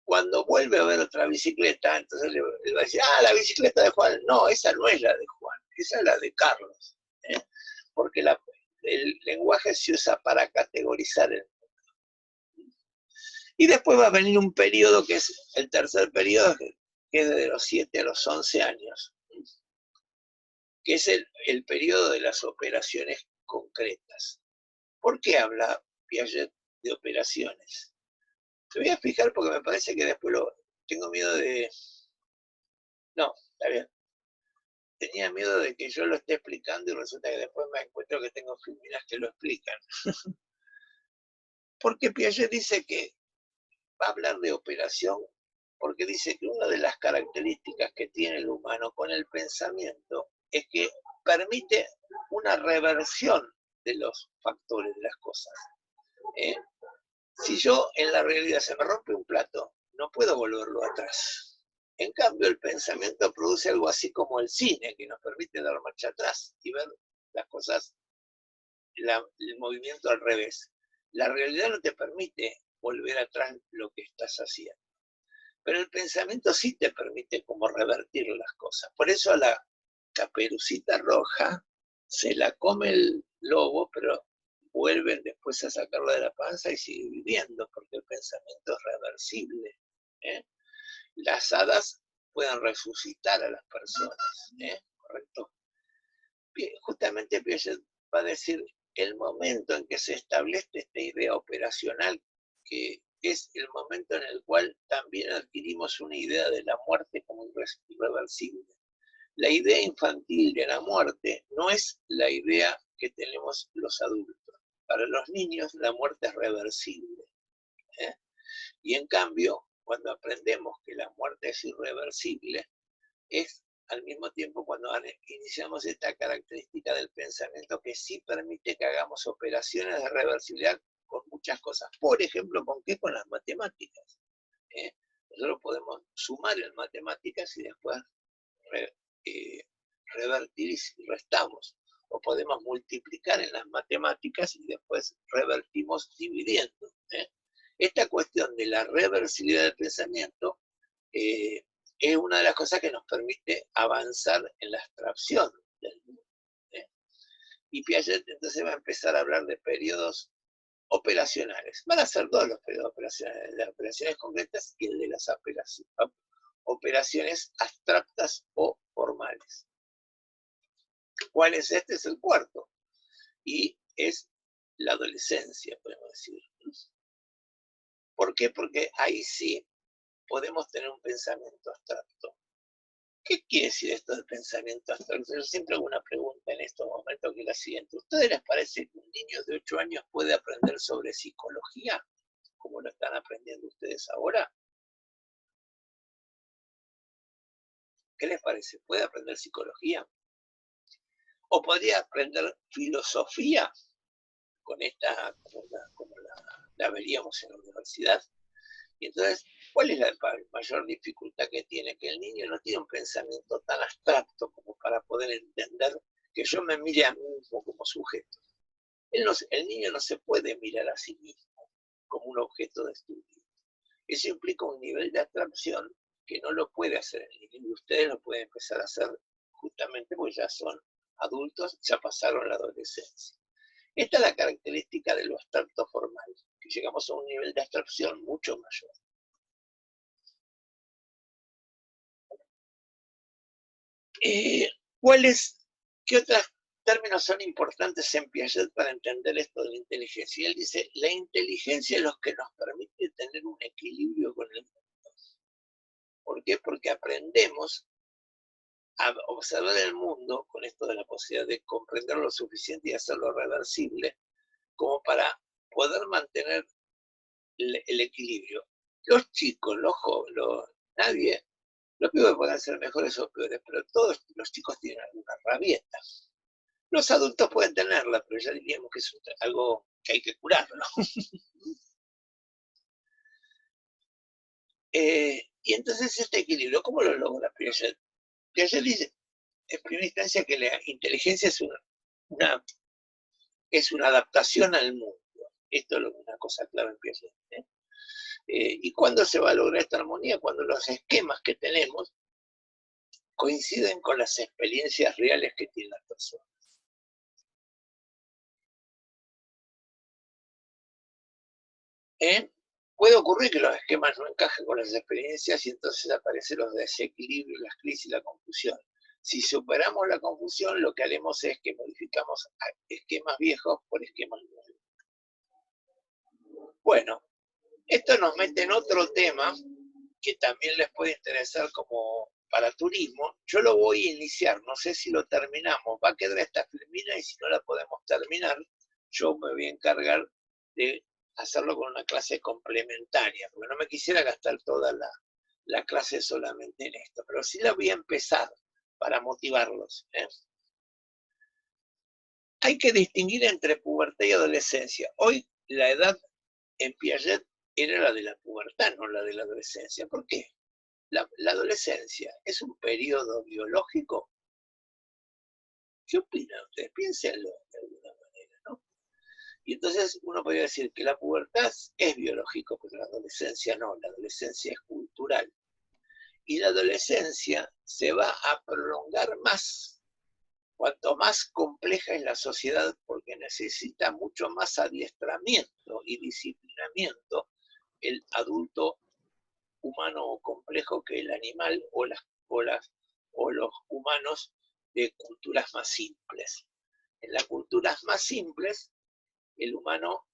Cuando vuelve a ver otra bicicleta, entonces le va a decir, la bicicleta de Juan. No, esa no es la de Juan, esa es la de Carlos. Porque el lenguaje se usa para categorizar el mundo. Y después va a venir un periodo que es el tercer periodo, que es de los 7 a los 11 años, que es el periodo de las operaciones concretas. ¿Por qué habla Piaget de operaciones? Te voy a explicar porque me parece que después tengo miedo de... No, está bien. Tenía miedo de que yo lo esté explicando y resulta que después me encuentro que tengo filminas que lo explican. Porque Piaget dice que va a hablar de operación porque dice que una de las características que tiene el humano con el pensamiento es que permite una reversión de los factores de las cosas. Si yo en la realidad se me rompe un plato, no puedo volverlo atrás. En cambio, el pensamiento produce algo así como el cine, que nos permite dar marcha atrás y ver las cosas, el movimiento al revés. La realidad no te permite volver atrás lo que estás haciendo. Pero el pensamiento sí te permite como revertir las cosas. Por eso a la Caperucita Roja se la come el lobo, pero vuelven después a sacarla de la panza y sigue viviendo, porque el pensamiento es reversible. Las hadas pueden resucitar a las personas, ¿correcto? Justamente Piaget va a decir el momento en que se establece esta idea operacional, que es el momento en el cual también adquirimos una idea de la muerte como irreversible. La idea infantil de la muerte no es la idea que tenemos los adultos. Para los niños la muerte es reversible. Y en cambio, cuando aprendemos que la muerte es irreversible, es al mismo tiempo cuando iniciamos esta característica del pensamiento que sí permite que hagamos operaciones de reversibilidad con muchas cosas. Por ejemplo, ¿con qué? Con las matemáticas. Nosotros podemos sumar en matemáticas y después revertir y restamos. O podemos multiplicar en las matemáticas y después revertimos dividiendo. Esta cuestión de la reversibilidad del pensamiento es una de las cosas que nos permite avanzar en la abstracción del mundo. Y Piaget entonces va a empezar a hablar de periodos operacionales. Van a ser dos los periodos operacionales, las operaciones concretas y el de las operaciones abstractas o formales. ¿Cuál es este? Es el cuarto. Y es la adolescencia, podemos decir. ¿Por qué? Porque ahí sí podemos tener un pensamiento abstracto. ¿Qué quiere decir esto del pensamiento abstracto? Yo siempre hago una pregunta en estos momentos que es la siguiente. ¿A ustedes les parece que un niño de 8 años puede aprender sobre psicología, como lo están aprendiendo ustedes ahora? ¿Qué les parece? ¿Puede aprender psicología? ¿O podría aprender filosofía con esta, como la veríamos en la universidad? Y entonces, ¿cuál es la mayor dificultad que tiene? Que el niño no tiene un pensamiento tan abstracto como para poder entender que yo me mire a mí mismo como sujeto. El niño no se puede mirar a sí mismo como un objeto de estudio. Eso implica un nivel de abstracción que no lo puede hacer el niño. Y ustedes lo pueden empezar a hacer justamente porque ya son adultos, ya pasaron la adolescencia. Esta es la característica de lo abstracto formal, que llegamos a un nivel de abstracción mucho mayor. ¿Qué otros términos son importantes en Piaget para entender esto de la inteligencia? Y él dice, la inteligencia es lo que nos permite tener un equilibrio con el mundo. ¿Por qué? Porque aprendemos a observar el mundo con esto de la posibilidad de comprender lo suficiente y hacerlo reversible, como para poder mantener el equilibrio. Los chicos, los jóvenes, nadie, los pibes pueden ser mejores o peores, pero todos los chicos tienen alguna rabieta. Los adultos pueden tenerla, pero ya diríamos que es algo que hay que curarlo. Y entonces este equilibrio, ¿cómo lo logra Piaget? Piaget dice, en primera instancia, que la inteligencia es una adaptación al mundo. Esto es una cosa clave en Piaget. ¿Y cuándo se va a lograr esta armonía? Cuando los esquemas que tenemos coinciden con las experiencias reales que tienen las personas. Puede ocurrir que los esquemas no encajen con las experiencias y entonces aparecen los desequilibrios, las crisis y la confusión. Si superamos la confusión, lo que haremos es que modificamos esquemas viejos por esquemas nuevos. Bueno, esto nos mete en otro tema que también les puede interesar como para turismo. Yo lo voy a iniciar, no sé si lo terminamos, va a quedar esta filmina y si no la podemos terminar, yo me voy a encargar de hacerlo con una clase complementaria, porque no me quisiera gastar toda la clase solamente en esto, pero sí la voy a empezar para motivarlos. Hay que distinguir entre pubertad y adolescencia. Hoy la edad en Piaget era la de la pubertad, no la de la adolescencia. ¿Por qué? La adolescencia es un periodo biológico. ¿Qué opinan ustedes? Piénsenlo de alguna manera, ¿no? Y entonces uno podría decir que la pubertad es biológico, pero la adolescencia no, la adolescencia es cultural. Y la adolescencia se va a prolongar más, cuanto más compleja es la sociedad, porque necesita mucho más adiestramiento y disciplinamiento el adulto humano complejo que el animal o los humanos de culturas más simples. En las culturas más simples, el humano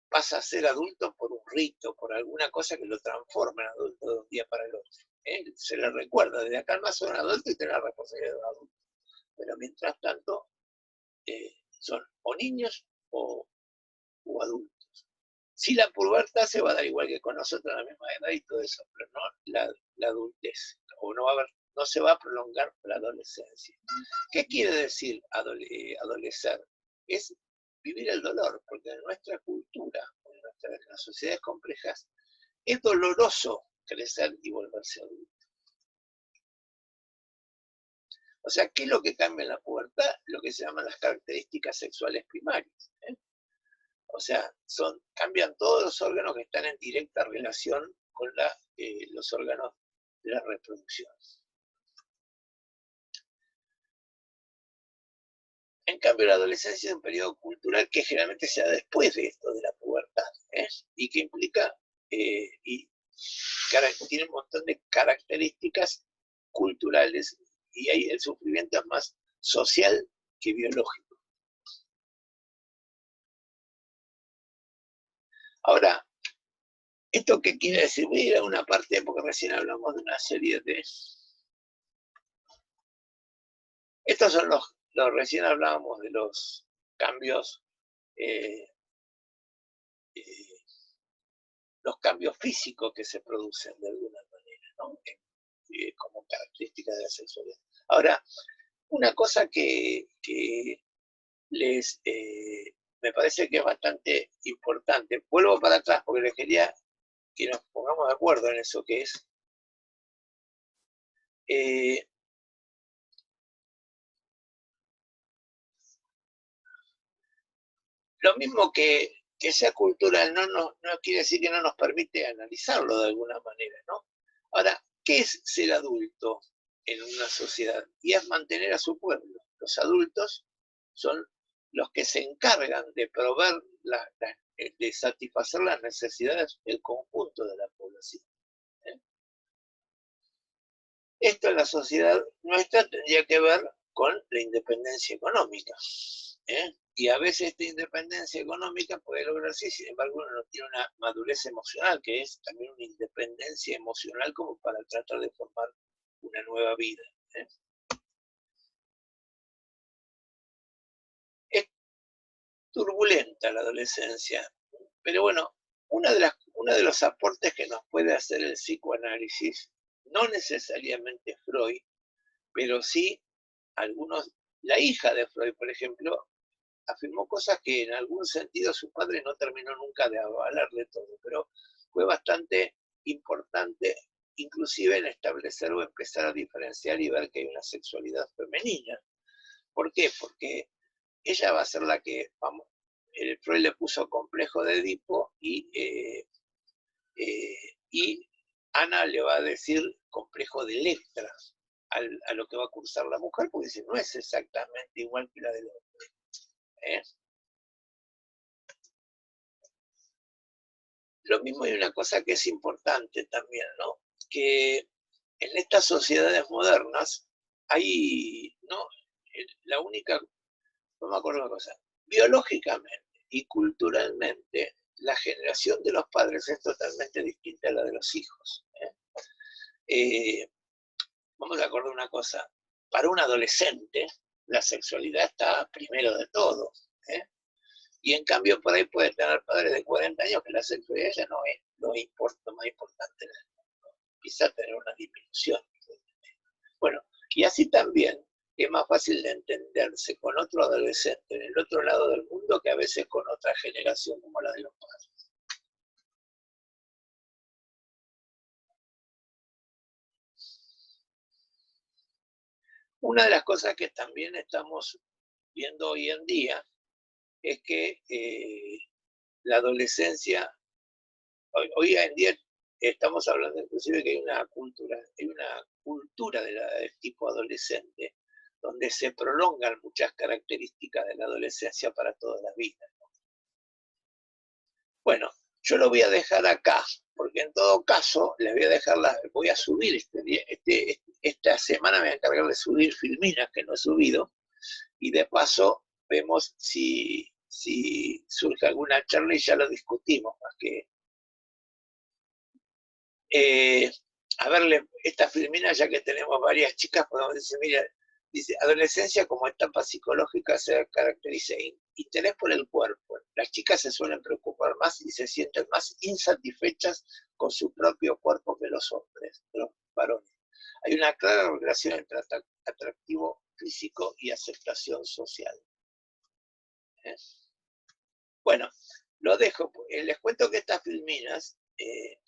pasa a ser adulto por un rito, por alguna cosa que lo transforma en adulto de un día para el otro. Se le recuerda, desde acá más son adultos y tienen la responsabilidad de un adulto. Pero mientras tanto, son o niños o adultos. Si la pubertad se va a dar igual que con nosotros a la misma edad y todo eso, pero no la adultez, o no se va a prolongar la adolescencia. ¿Qué quiere decir adolecer? Es vivir el dolor, porque en nuestra cultura, en las sociedades complejas, es doloroso crecer y volverse adulto. O sea, ¿qué es lo que cambia en la pubertad? Lo que se llaman las características sexuales primarias. O sea, cambian todos los órganos que están en directa relación con los órganos de la reproducción. En cambio, la adolescencia es un periodo cultural que generalmente se da después de esto, de la pubertad, y que implica, y tiene un montón de características culturales, y ahí el sufrimiento es más social que biológico. Ahora, ¿esto qué quiere decir? Voy a ir a una parte, porque recién hablamos de una serie de... Estos son recién hablábamos de los cambios, los cambios físicos que se producen de alguna manera, ¿no? Como características de la sexualidad. Ahora, una cosa que me parece que es bastante importante, vuelvo para atrás porque les quería que nos pongamos de acuerdo en eso, que es lo mismo que sea cultural no quiere decir que no nos permite analizarlo de alguna manera, ¿no? Ahora, ¿qué es ser adulto en una sociedad? Y es mantener a su pueblo. Los adultos son los que se encargan de proveer, de satisfacer las necesidades del conjunto de la población. Esto en la sociedad nuestra tendría que ver con la independencia económica. Y a veces esta independencia económica puede lograrse, sin embargo uno no tiene una madurez emocional, que es también una independencia emocional como para tratar de formar una nueva vida. Es turbulenta la adolescencia, pero bueno, uno de los aportes que nos puede hacer el psicoanálisis, no necesariamente Freud, pero sí la hija de Freud, por ejemplo, afirmó cosas que en algún sentido su padre no terminó nunca de avalar de todo, pero fue bastante importante, inclusive en establecer o empezar a diferenciar y ver que hay una sexualidad femenina. ¿Por qué? Porque ella va a ser la que, Freud le puso complejo de Edipo y Ana le va a decir complejo de Electra a lo que va a cursar la mujer, porque dice, no es exactamente igual que la del hombre. Lo mismo hay una cosa que es importante también, ¿no? Que en estas sociedades modernas hay, ¿no? No me acuerdo una cosa, biológicamente y culturalmente la generación de los padres es totalmente distinta a la de los hijos. Vamos a acordar una cosa, para un adolescente la sexualidad está primero de todo. Y en cambio por ahí puede tener padres de 40 años que la sexualidad ya no es lo más importante en el mundo. empieza a tener una disminución. Bueno, y así también es más fácil de entenderse con otro adolescente en el otro lado del mundo que a veces con otra generación como la de los padres. Una de las cosas que también estamos viendo hoy en día es que la adolescencia, hoy en día estamos hablando inclusive que hay una cultura del tipo adolescente, donde se prolongan muchas características de la adolescencia para toda la vida. Bueno, yo lo voy a dejar acá, porque en todo caso les voy a dejar voy a subir esta semana me voy a encargar de subir filminas que no he subido, y de paso vemos si surge alguna charla y ya lo discutimos más que. A ver, esta filmina, ya que tenemos varias chicas, podemos decir, mira, dice, adolescencia como etapa psicológica se caracteriza interés por el cuerpo. Las chicas se suelen preocupar más y se sienten más insatisfechas con su propio cuerpo que los hombres, los varones. Hay una clara relación entre atractivo físico y aceptación social. Bueno, lo dejo. Les cuento que estas filminas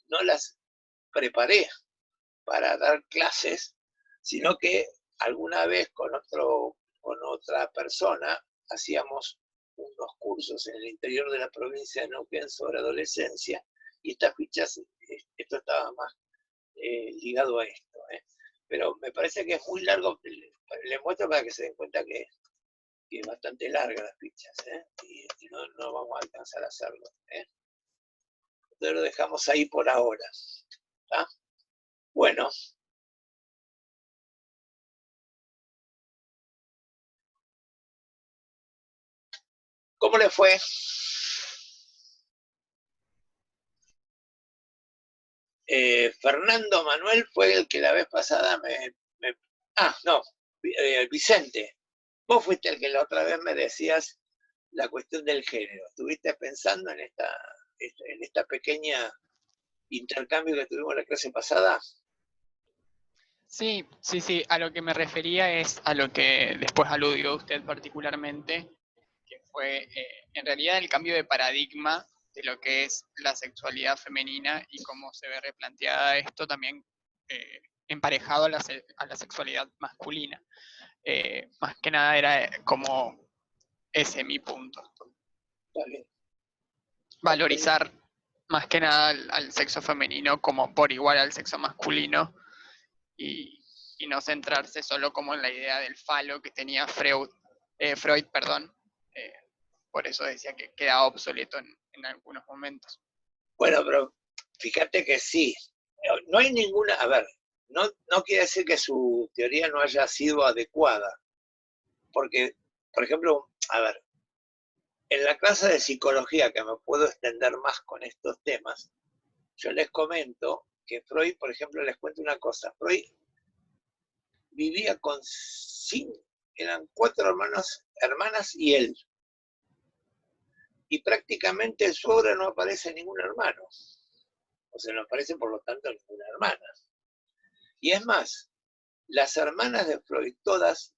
no las preparé para dar clases, sino que alguna vez con otra persona hacíamos unos cursos en el interior de la provincia de Neuquén sobre adolescencia, y estas fichas, esto estaba más ligado a esto. Pero me parece que es muy largo, les muestro para que se den cuenta que es bastante larga las fichas, y no vamos a alcanzar a hacerlo. Entonces lo dejamos ahí por ahora. ¿Tá? Bueno. ¿Cómo le fue? Fernando Manuel fue el que la vez pasada Vicente. Vos fuiste el que la otra vez me decías la cuestión del género. ¿Estuviste pensando en esta pequeña intercambio que tuvimos la clase pasada? Sí, a lo que me refería es a lo que después aludió usted particularmente, que fue en realidad el cambio de paradigma de lo que es la sexualidad femenina y cómo se ve replanteada esto también emparejado a la sexualidad masculina. Más que nada era como ese mi punto. Vale. Valorizar más que nada al sexo femenino como por igual al sexo masculino, y no centrarse solo como en la idea del falo que tenía Freud, por eso decía que queda obsoleto en algunos momentos. Bueno, pero fíjate que sí, no hay ninguna, a ver, no quiere decir que su teoría no haya sido adecuada, porque, por ejemplo, a ver, en la clase de psicología, que me puedo extender más con estos temas, yo les comento que Freud, por ejemplo, les cuento una cosa, Freud vivía con 5, eran 4 hermanas y él. Y prácticamente en su obra no aparece ningún hermano. O sea, no aparece, por lo tanto, ninguna hermana. Y es más, las hermanas de Freud, todas,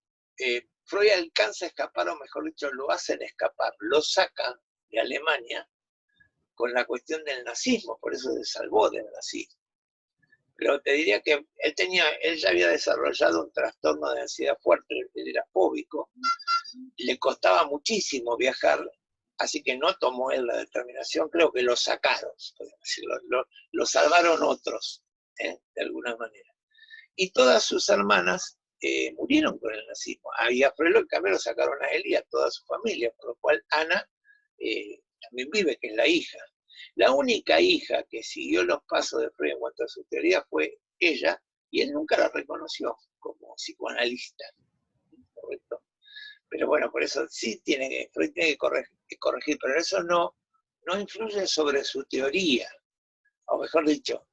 Freud alcanza a escapar, o mejor dicho, lo hacen escapar, lo sacan de Alemania con la cuestión del nazismo, por eso se salvó del nazismo. Pero te diría que él ya había desarrollado un trastorno de ansiedad fuerte, él era fóbico, le costaba muchísimo viajar, así que no tomó él la determinación, creo que lo sacaron, podemos decirlo, lo salvaron otros, de alguna manera. Y todas sus hermanas murieron con el nazismo. Y a Freud, en cambio, lo sacaron a él y a toda su familia, por lo cual Ana también vive, que es la hija. La única hija que siguió los pasos de Freud en cuanto a su teoría fue ella, y él nunca la reconoció como psicoanalista. ¿Correcto? Pero bueno, por eso sí Freud tiene que corregir, pero eso no influye sobre su teoría. O mejor dicho,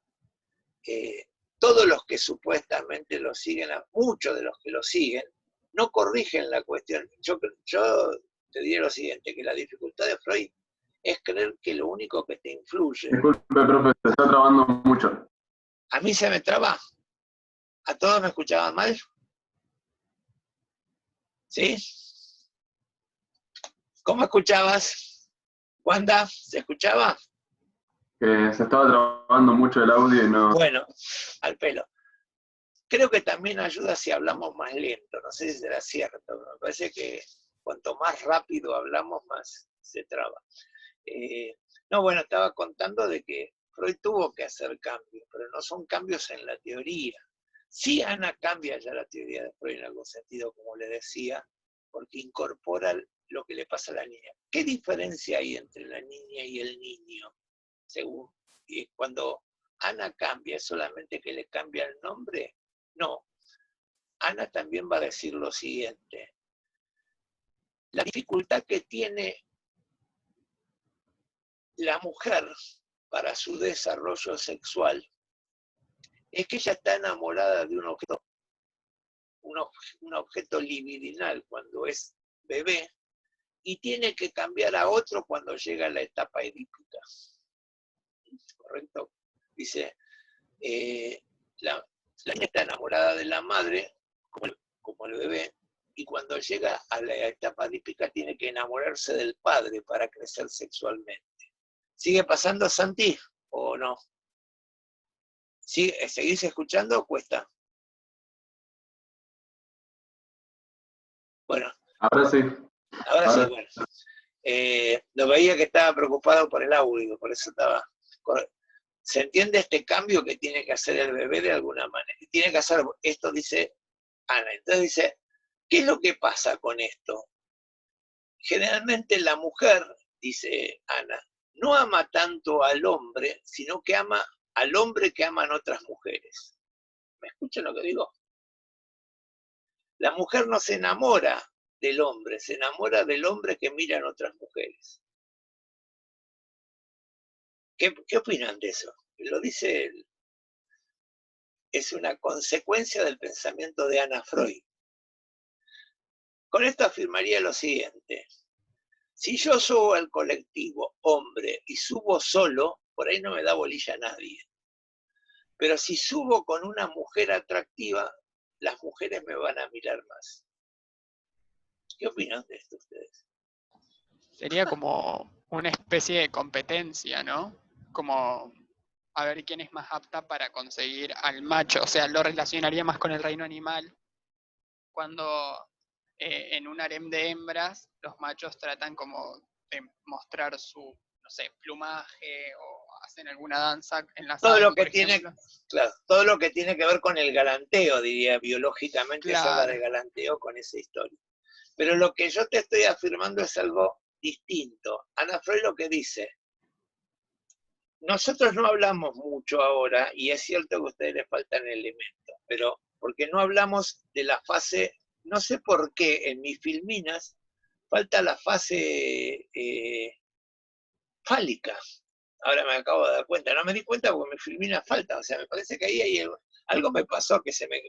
todos los que supuestamente lo siguen, muchos de los que lo siguen, no corrigen la cuestión. Yo te diría lo siguiente, que la dificultad de Freud es creer que lo único que te influye... Disculpe, profe, se está trabando mucho. ¿A mí se me traba? ¿A todos me escuchaban mal? ¿Sí? ¿Cómo escuchabas? ¿Wanda? ¿Se escuchaba? Se estaba trabando mucho el audio y no... Bueno, al pelo. Creo que también ayuda si hablamos más lento, no sé si será cierto, me parece que cuanto más rápido hablamos, más se traba. No, bueno, estaba contando de que Freud tuvo que hacer cambios, pero no son cambios en la teoría. Sí, Ana cambia ya la teoría de Freud en algún sentido, como le decía, porque incorpora lo que le pasa a la niña. ¿Qué diferencia hay entre la niña y el niño? Según, cuando Ana cambia, ¿es solamente que le cambia el nombre? No. Ana también va a decir lo siguiente. La dificultad que tiene la mujer para su desarrollo sexual es que ella está enamorada de un objeto libidinal cuando es bebé y tiene que cambiar a otro cuando llega a la etapa edípica. ¿Correcto? Dice, la niña está enamorada de la madre, como el bebé, y cuando llega a la etapa edípica tiene que enamorarse del padre para crecer sexualmente. ¿Sigue pasando, Santi, o no? ¿Seguís escuchando o cuesta? Bueno. Ahora sí. Ahora sí, bueno. Lo veía que estaba preocupado por el audio, por eso estaba... ¿Se entiende este cambio que tiene que hacer el bebé de alguna manera? Tiene que hacer, esto dice Ana. Entonces dice, ¿qué es lo que pasa con esto? Generalmente la mujer, dice Ana, no ama tanto al hombre, sino que ama al hombre que aman otras mujeres. ¿Me escuchan lo que digo? La mujer no se enamora del hombre, se enamora del hombre que miran otras mujeres. ¿Qué opinan de eso? Lo dice él. Es una consecuencia del pensamiento de Ana Freud. Con esto afirmaría lo siguiente. Si yo subo al colectivo hombre y subo solo, por ahí no me da bolilla a nadie. Pero si subo con una mujer atractiva, las mujeres me van a mirar más. ¿Qué opinan de esto ustedes? Sería como una especie de competencia, ¿no? Como a ver quién es más apta para conseguir al macho. O sea, lo relacionaría más con el reino animal, cuando en un harem de hembras los machos tratan como de mostrar su, no sé, plumaje o hacen alguna danza en la Todo lo que por tiene, ejemplo. claro, todo lo que tiene que ver con el galanteo, diría biológicamente, Claro. se habla de galanteo con esa historia. Pero lo que yo te estoy afirmando es algo distinto. Ana Freud lo que dice, nosotros no hablamos mucho ahora, y es cierto que a ustedes les faltan elementos, pero porque no hablamos de la fase, no sé por qué en mis filminas falta la fase fálica. Ahora me acabo de dar cuenta, no me di cuenta porque mi filmina falta, o sea, me parece que ahí hay algo me pasó, que se me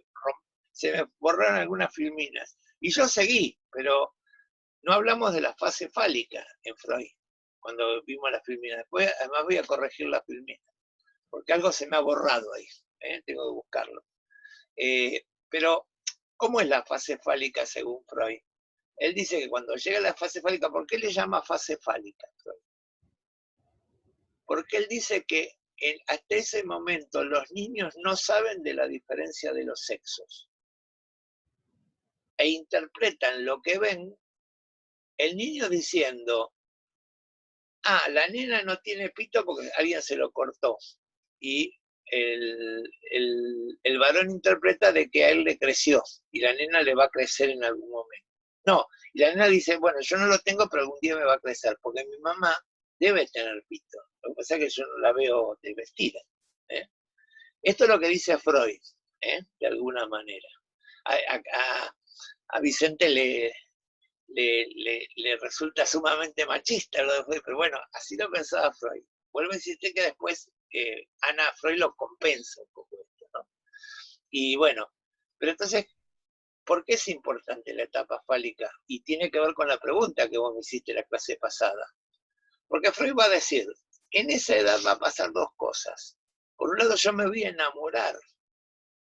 borraron algunas filminas. Y yo seguí, pero no hablamos de la fase fálica en Freud, cuando vimos la filmina. Después, además voy a corregir la filmina, porque algo se me ha borrado ahí, tengo que buscarlo. Pero, ¿cómo es la fase fálica según Freud? Él dice que cuando llega la fase fálica, ¿por qué le llama fase fálica Freud? Porque él dice que hasta ese momento los niños no saben de la diferencia de los sexos e interpretan lo que ven, el niño diciendo, la nena no tiene pito porque alguien se lo cortó, y el varón interpreta de que a él le creció y la nena le va a crecer en algún momento. No, y la nena dice, bueno, yo no lo tengo, pero algún día me va a crecer, porque mi mamá debe tener pito. Lo que pasa es que yo no la veo de vestida. Esto es lo que dice Freud, de alguna manera. A Vicente le resulta sumamente machista lo de Freud, pero bueno, así lo pensaba Freud. Vuelvo a insistir que después Ana Freud lo compensa un poco esto, ¿no? Y bueno, pero entonces, ¿por qué es importante la etapa fálica? Y tiene que ver con la pregunta que vos me hiciste la clase pasada. Porque Freud va a decir, en esa edad va a pasar dos cosas. Por un lado yo me voy a enamorar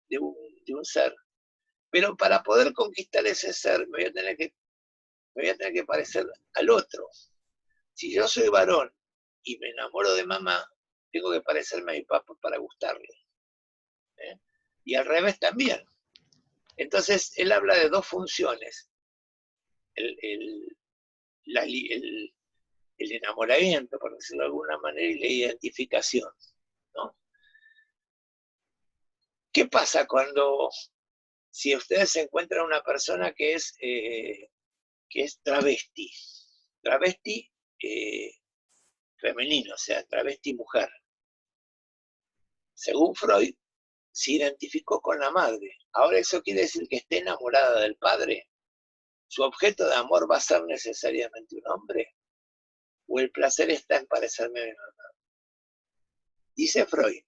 de un ser, pero para poder conquistar ese ser me voy a tener que parecer al otro. Si yo soy varón y me enamoro de mamá, tengo que parecerme a mi papá para gustarle. Y al revés también. Entonces, él habla de dos funciones. El enamoramiento, por decirlo de alguna manera, y la identificación, ¿no? ¿Qué pasa si ustedes encuentran una persona que es travesti? Travesti femenino, o sea, travesti mujer. Según Freud, se identificó con la madre. Ahora, ¿eso quiere decir que esté enamorada del padre? ¿Su objeto de amor va a ser necesariamente un hombre? ¿O el placer está en parecerme a mi mamá? Dice Freud,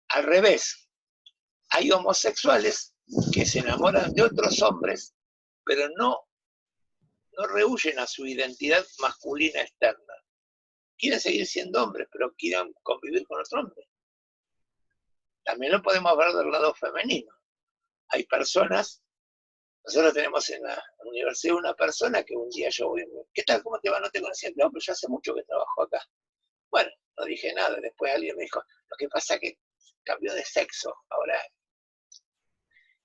al revés, hay homosexuales que se enamoran de otros hombres, pero no rehuyen a su identidad masculina externa. Quieren seguir siendo hombres, pero quieren convivir con otro hombre. También lo podemos ver del lado femenino. Hay personas, nosotros tenemos en la universidad una persona que un día yo voy, ¿qué tal? ¿Cómo te va? No te conocía, no, pero yo hace mucho que trabajo acá. Bueno, no dije nada, después alguien me dijo, lo que pasa es que cambió de sexo, ahora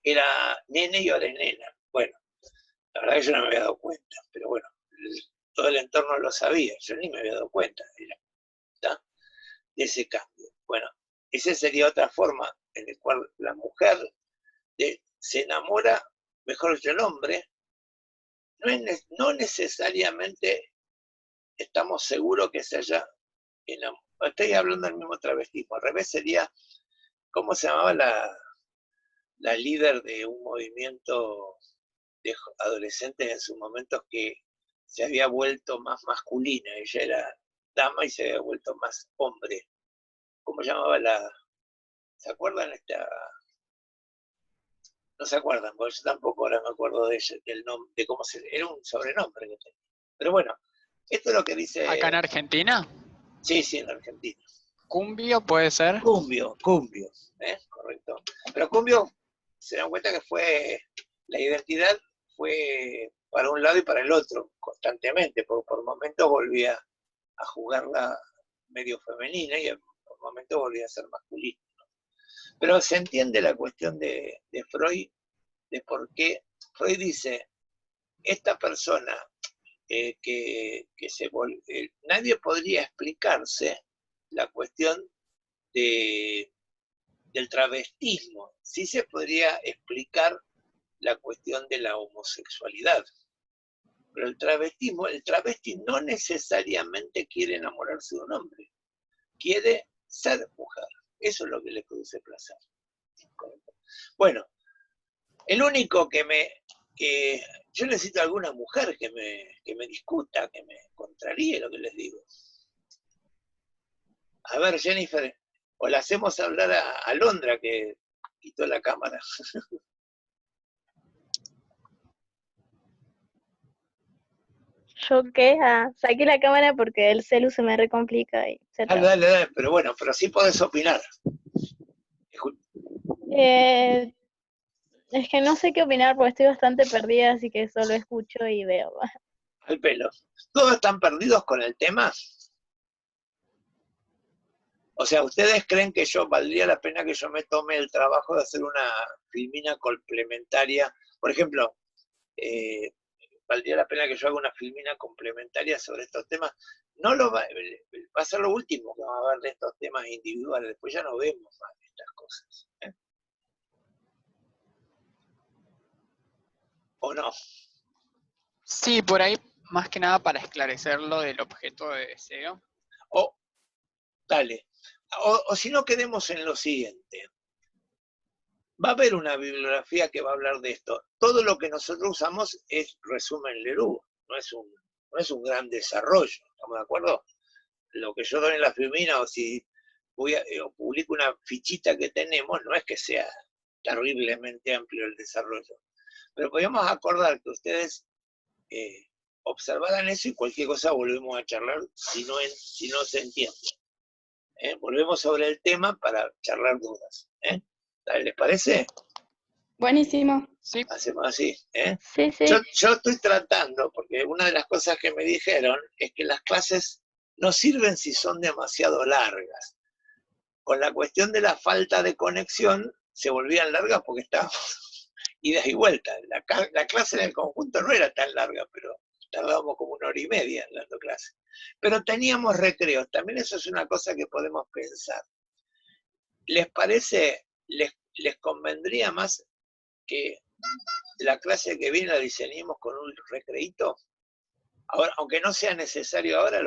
era nene y ahora es nena. Bueno, la verdad que yo no me había dado cuenta, pero bueno, todo el entorno lo sabía, yo ni me había dado cuenta de ese cambio. Bueno, esa sería otra forma en la cual la mujer se enamora, mejor que el hombre. No necesariamente estamos seguros que se haya enamorado. Estoy hablando del mismo travestismo. Al revés sería, ¿cómo se llamaba la líder de un movimiento de adolescentes en sus momentos que se había vuelto más masculina? Ella era dama y se había vuelto más hombre. ¿Cómo llamaba ¿se acuerdan No se acuerdan, porque yo tampoco ahora me acuerdo del nombre, de cómo era un sobrenombre que tenía. Pero bueno, esto es lo que dice... ¿Acá en Argentina? Sí, en Argentina. ¿Cumbio puede ser? Cumbio, correcto. Pero Cumbio, se dan cuenta que la identidad fue para un lado y para el otro, constantemente, porque por momentos volvía a jugarla medio femenina y por momentos volvía a ser masculina. Pero se entiende la cuestión de Freud, de por qué Freud dice, esta persona nadie podría explicarse la cuestión del travestismo. Sí se podría explicar la cuestión de la homosexualidad. Pero el travesti no necesariamente quiere enamorarse de un hombre. Quiere ser mujer. Eso es lo que le produce placer. Bueno, el único yo necesito alguna mujer que me discuta, que me contraríe lo que les digo. A ver, Jennifer, o le hacemos hablar a Londra, que quitó la cámara. ¿Yo qué? Saqué la cámara porque el celu se me recomplica y se traba. Dale, pero sí podés opinar. Es que no sé qué opinar porque estoy bastante perdida, así que solo escucho y veo. Al pelo. ¿Todos están perdidos con el tema? O sea, ¿ustedes creen que valdría la pena que yo me tome el trabajo de hacer una filmina complementaria? Por ejemplo, ¿valdría la pena que yo haga una filmina complementaria sobre estos temas? No va a ser lo último que vamos a ver de estos temas individuales, después ya no vemos más de estas cosas. ¿O no? Sí, por ahí, más que nada para esclarecer lo del objeto de deseo. Dale. O si no, quedemos en lo siguiente. Va a haber una bibliografía que va a hablar de esto. Todo lo que nosotros usamos es resumen Leroux, no es un gran desarrollo, ¿estamos de acuerdo? Lo que yo doy en la filmina, o si publico una fichita que tenemos, no es que sea terriblemente amplio el desarrollo. Pero podríamos acordar que ustedes observaran eso y cualquier cosa volvemos a charlar si no se entiende. Volvemos sobre el tema para charlar dudas. ¿Les parece? Buenísimo. Sí, Hacemos así. Sí, sí. Yo estoy tratando, porque una de las cosas que me dijeron es que las clases no sirven si son demasiado largas. Con la cuestión de la falta de conexión, se volvían largas porque estábamos idas y vueltas. La clase en el conjunto no era tan larga, pero tardábamos como 1 hora y media dando clase. Pero teníamos recreos, también eso es una cosa que podemos pensar. ¿Les parece, les convendría más que la clase que viene la diseñemos con un recreíto? Ahora, aunque no sea necesario ahora,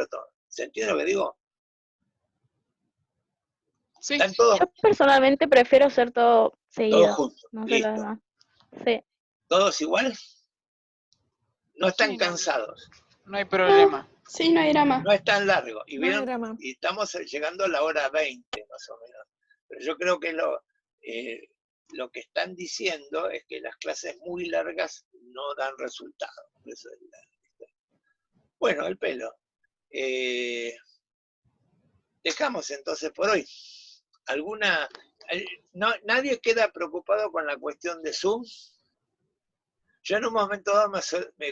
¿se entiende lo que digo? sí. Están todos Yo personalmente prefiero hacer todo seguido. juntos, No sé listo. lo demás. Sí. ¿Todos igual? No están Sí, no. cansados, No hay problema. Sí, no hay drama. no es tan largo. Y, No hay vieron, drama. y estamos llegando a la hora 20, más o menos. Pero yo creo que lo que están diciendo es que las clases muy largas no dan resultado. Eso es bueno, el pelo. Dejamos entonces por hoy. ¿Nadie queda preocupado con la cuestión de Zoom? Yo en un momento dado,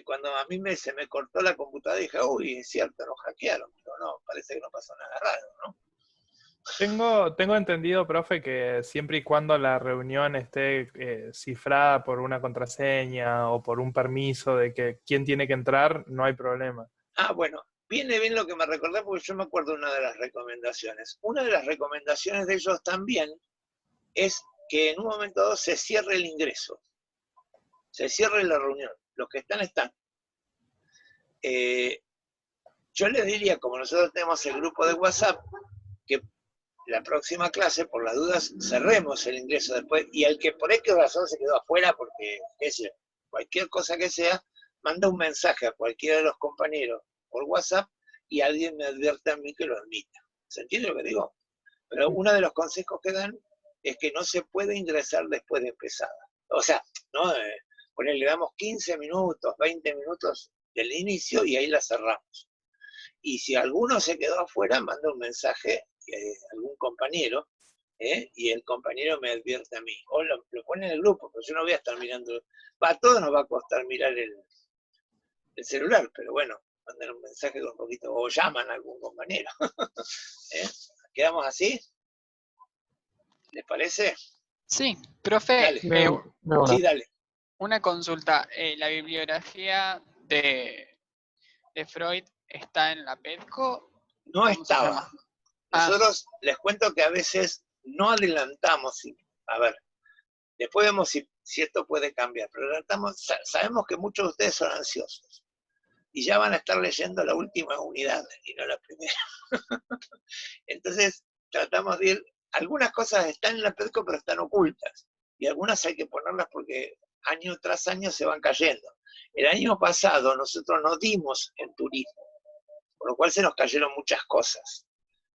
cuando a mí se me cortó la computadora, dije, uy, es cierto, nos hackearon. Pero no, parece que no pasó nada raro, ¿no? Tengo entendido, profe, que siempre y cuando la reunión esté cifrada por una contraseña o por un permiso de que quién tiene que entrar, no hay problema. Ah, bueno, viene bien lo que me recordé porque yo me acuerdo de una de las recomendaciones. Una de las recomendaciones de ellos también es que en un momento dado se cierre el ingreso, se cierre la reunión. Los que están, están. Yo les diría, como nosotros tenemos el grupo de WhatsApp, que la próxima clase, por las dudas, cerremos el ingreso después, y el que por X razón se quedó afuera, porque cualquier cosa que sea, manda un mensaje a cualquiera de los compañeros por WhatsApp y alguien me advierte a mí que lo admita. ¿Se entiende lo que digo? Pero uno de los consejos que dan es que no se puede ingresar después de empezada. O sea, ¿no? Le damos 15 minutos, 20 minutos del inicio y ahí la cerramos. Y si alguno se quedó afuera, manda un mensaje a algún compañero, y el compañero me advierte a mí. O lo pone en el grupo, pero yo no voy a estar mirando. A todos nos va a costar mirar el celular, pero bueno, mandan un mensaje con un poquito, o llaman a algún compañero. ¿Quedamos así? ¿Les parece? Sí, profe, Dale. Sí, dale. una consulta. ¿La bibliografía de Freud está en la PEDCO? No ¿Cómo se estaba. llama? Nosotros les cuento que a veces no adelantamos. A ver, después vemos si esto puede cambiar, pero sabemos que muchos de ustedes son ansiosos y ya van a estar leyendo la última unidad y no la primera. Entonces, tratamos de ir. Algunas cosas están en la PEDCO, pero están ocultas, y algunas hay que ponerlas porque año tras año se van cayendo. El año pasado nosotros nos dimos en turismo, por lo cual se nos cayeron muchas cosas.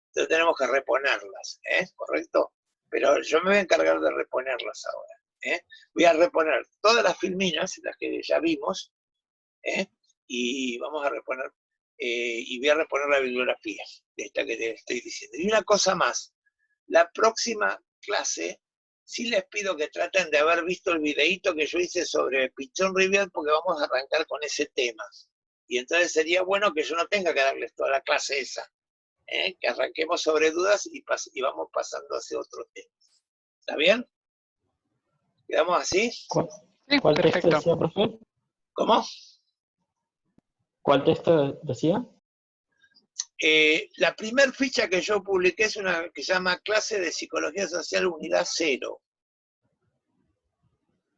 Entonces tenemos que reponerlas, ¿correcto? Pero yo me voy a encargar de reponerlas ahora. Voy a reponer todas las filminas, las que ya vimos, y vamos a reponer, y voy a reponer la bibliografía de esta que te estoy diciendo. Y una cosa más, la próxima clase, sí les pido que traten de haber visto el videíto que yo hice sobre Pichón Rivière, porque vamos a arrancar con ese tema. Y entonces sería bueno que yo no tenga que darles toda la clase esa. Que arranquemos sobre dudas y vamos pasando hacia otro tema. ¿Está bien? ¿Quedamos así? Sí, ¿Cuál texto perfecto. decía, profe? ¿Cómo? ¿Cuál texto decía? La primer ficha que yo publiqué es una que se llama Clase de Psicología Social Unidad 0.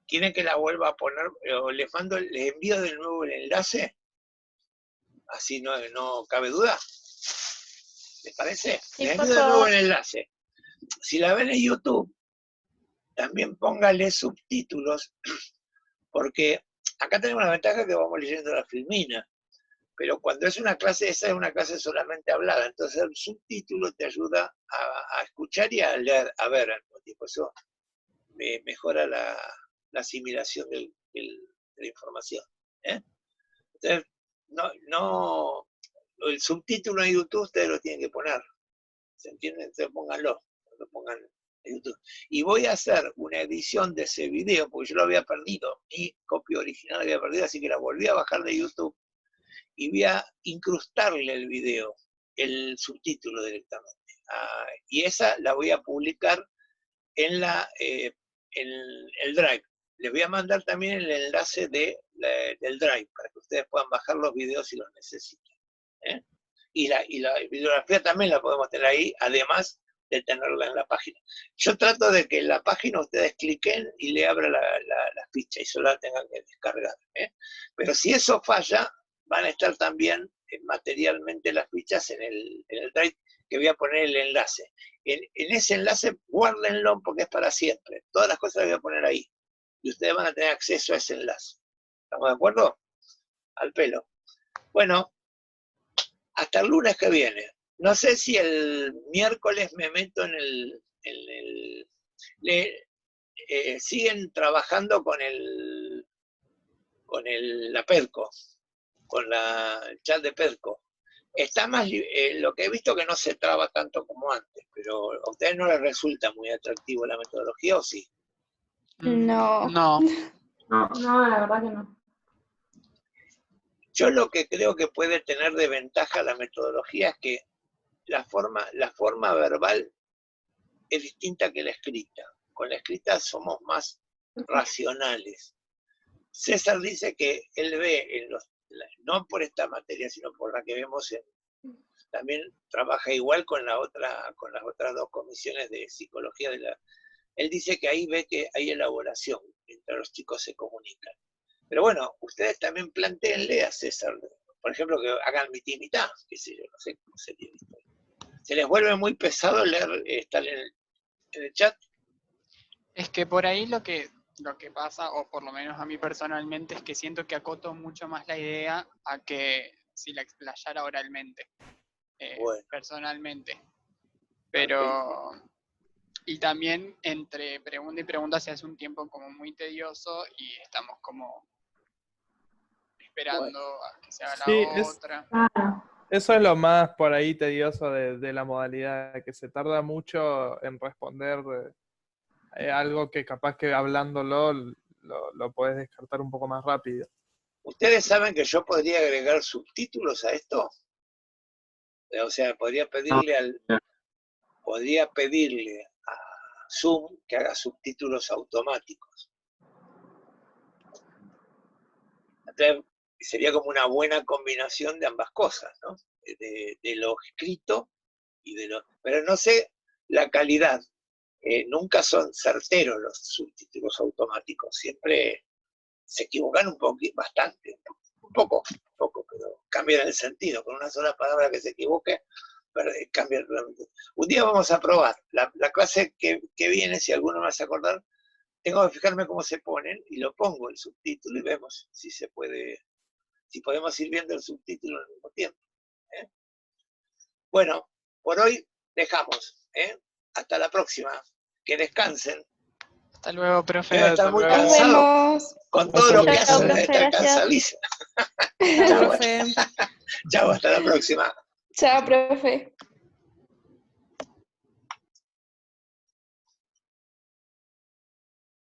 ¿Quieren que la vuelva a poner? Les envío de nuevo el enlace. Así no cabe duda. ¿Les parece? Sí, Les por envío de nuevo favor. el enlace. Si la ven en YouTube, también póngale subtítulos, porque acá tenemos la ventaja que vamos leyendo la filmina, pero cuando es una clase, esa es una clase solamente hablada, entonces el subtítulo te ayuda a escuchar y a leer, a ver al mismo tiempo. Eso mejora la asimilación de la información. Entonces, el subtítulo en YouTube ustedes lo tienen que poner. ¿se entiende? Entonces pónganlo en YouTube. Y voy a hacer una edición de ese video, porque yo lo había perdido, mi copia original la había perdido, así que la volví a bajar de YouTube y voy a incrustarle el video, el subtítulo directamente. Y esa la voy a publicar en el Drive. Les voy a mandar también el enlace del Drive, para que ustedes puedan bajar los videos si los necesitan. Y la bibliografía también la podemos tener ahí, además de tenerla en la página. Yo trato de que en la página ustedes cliquen y le abra la ficha y solo la tengan que descargar. Pero si eso falla, van a estar también materialmente las fichas en el Drive, que voy a poner el enlace. En ese enlace, guárdenlo porque es para siempre. Todas las cosas las voy a poner ahí. Y ustedes van a tener acceso a ese enlace. ¿Estamos de acuerdo? Al pelo. Bueno, hasta el lunes que viene. No sé si el miércoles me meto siguen trabajando con la PEDCO, con el chat de PEDCO. Está más, lo que he visto que no se traba tanto como antes, pero a ustedes no les resulta muy atractivo la metodología, ¿o sí? No. No. No. No, la verdad que no. Yo lo que creo que puede tener de ventaja la metodología es que la forma verbal es distinta que la escrita. Con la escrita somos más racionales. César dice que él ve, no por esta materia, sino por la que vemos, también trabaja igual con las otras dos comisiones de psicología. Él dice que ahí ve que hay elaboración, mientras los chicos se comunican. Pero bueno, ustedes también plantéenle a César, por ejemplo, que hagan mitad y mitad, qué sé yo, no sé cómo sería esto. ¿Se les vuelve muy pesado estar en el chat? Es que por ahí lo que pasa, o por lo menos a mí personalmente, es que siento que acoto mucho más la idea a que si la explayara oralmente, Bueno. personalmente. Pero, y también entre pregunta y pregunta se hace un tiempo como muy tedioso y estamos como esperando a que se haga Sí, la otra. Claro. Eso es lo más por ahí tedioso de la modalidad, que se tarda mucho en responder algo que capaz que hablándolo lo podés descartar un poco más rápido. ¿Ustedes saben que yo podría agregar subtítulos a esto? O sea, podría pedirle a Zoom que haga subtítulos automáticos. Entonces, sería como una buena combinación de ambas cosas, ¿no? De lo escrito y de lo... Pero no sé la calidad. Nunca son certeros los subtítulos automáticos. Siempre se equivocan un poquito, bastante. Un poco, pero cambian el sentido. Con una sola palabra que se equivoque, cambia el... Un día vamos a probar. La clase que viene, si alguno me hace acordar, tengo que fijarme cómo se ponen y lo pongo el subtítulo y vemos si se puede, si podemos ir viendo el subtítulo al mismo tiempo. Bueno, por hoy dejamos. Hasta la próxima. Que descansen. Hasta luego, profe. Deben estar Hasta muy luego. Nos cansados. vemos. Con todo lo que Chao, hacen, profe, está gracias. cansadísimo. Chao, profe. Chao, hasta la próxima. Chao, profe.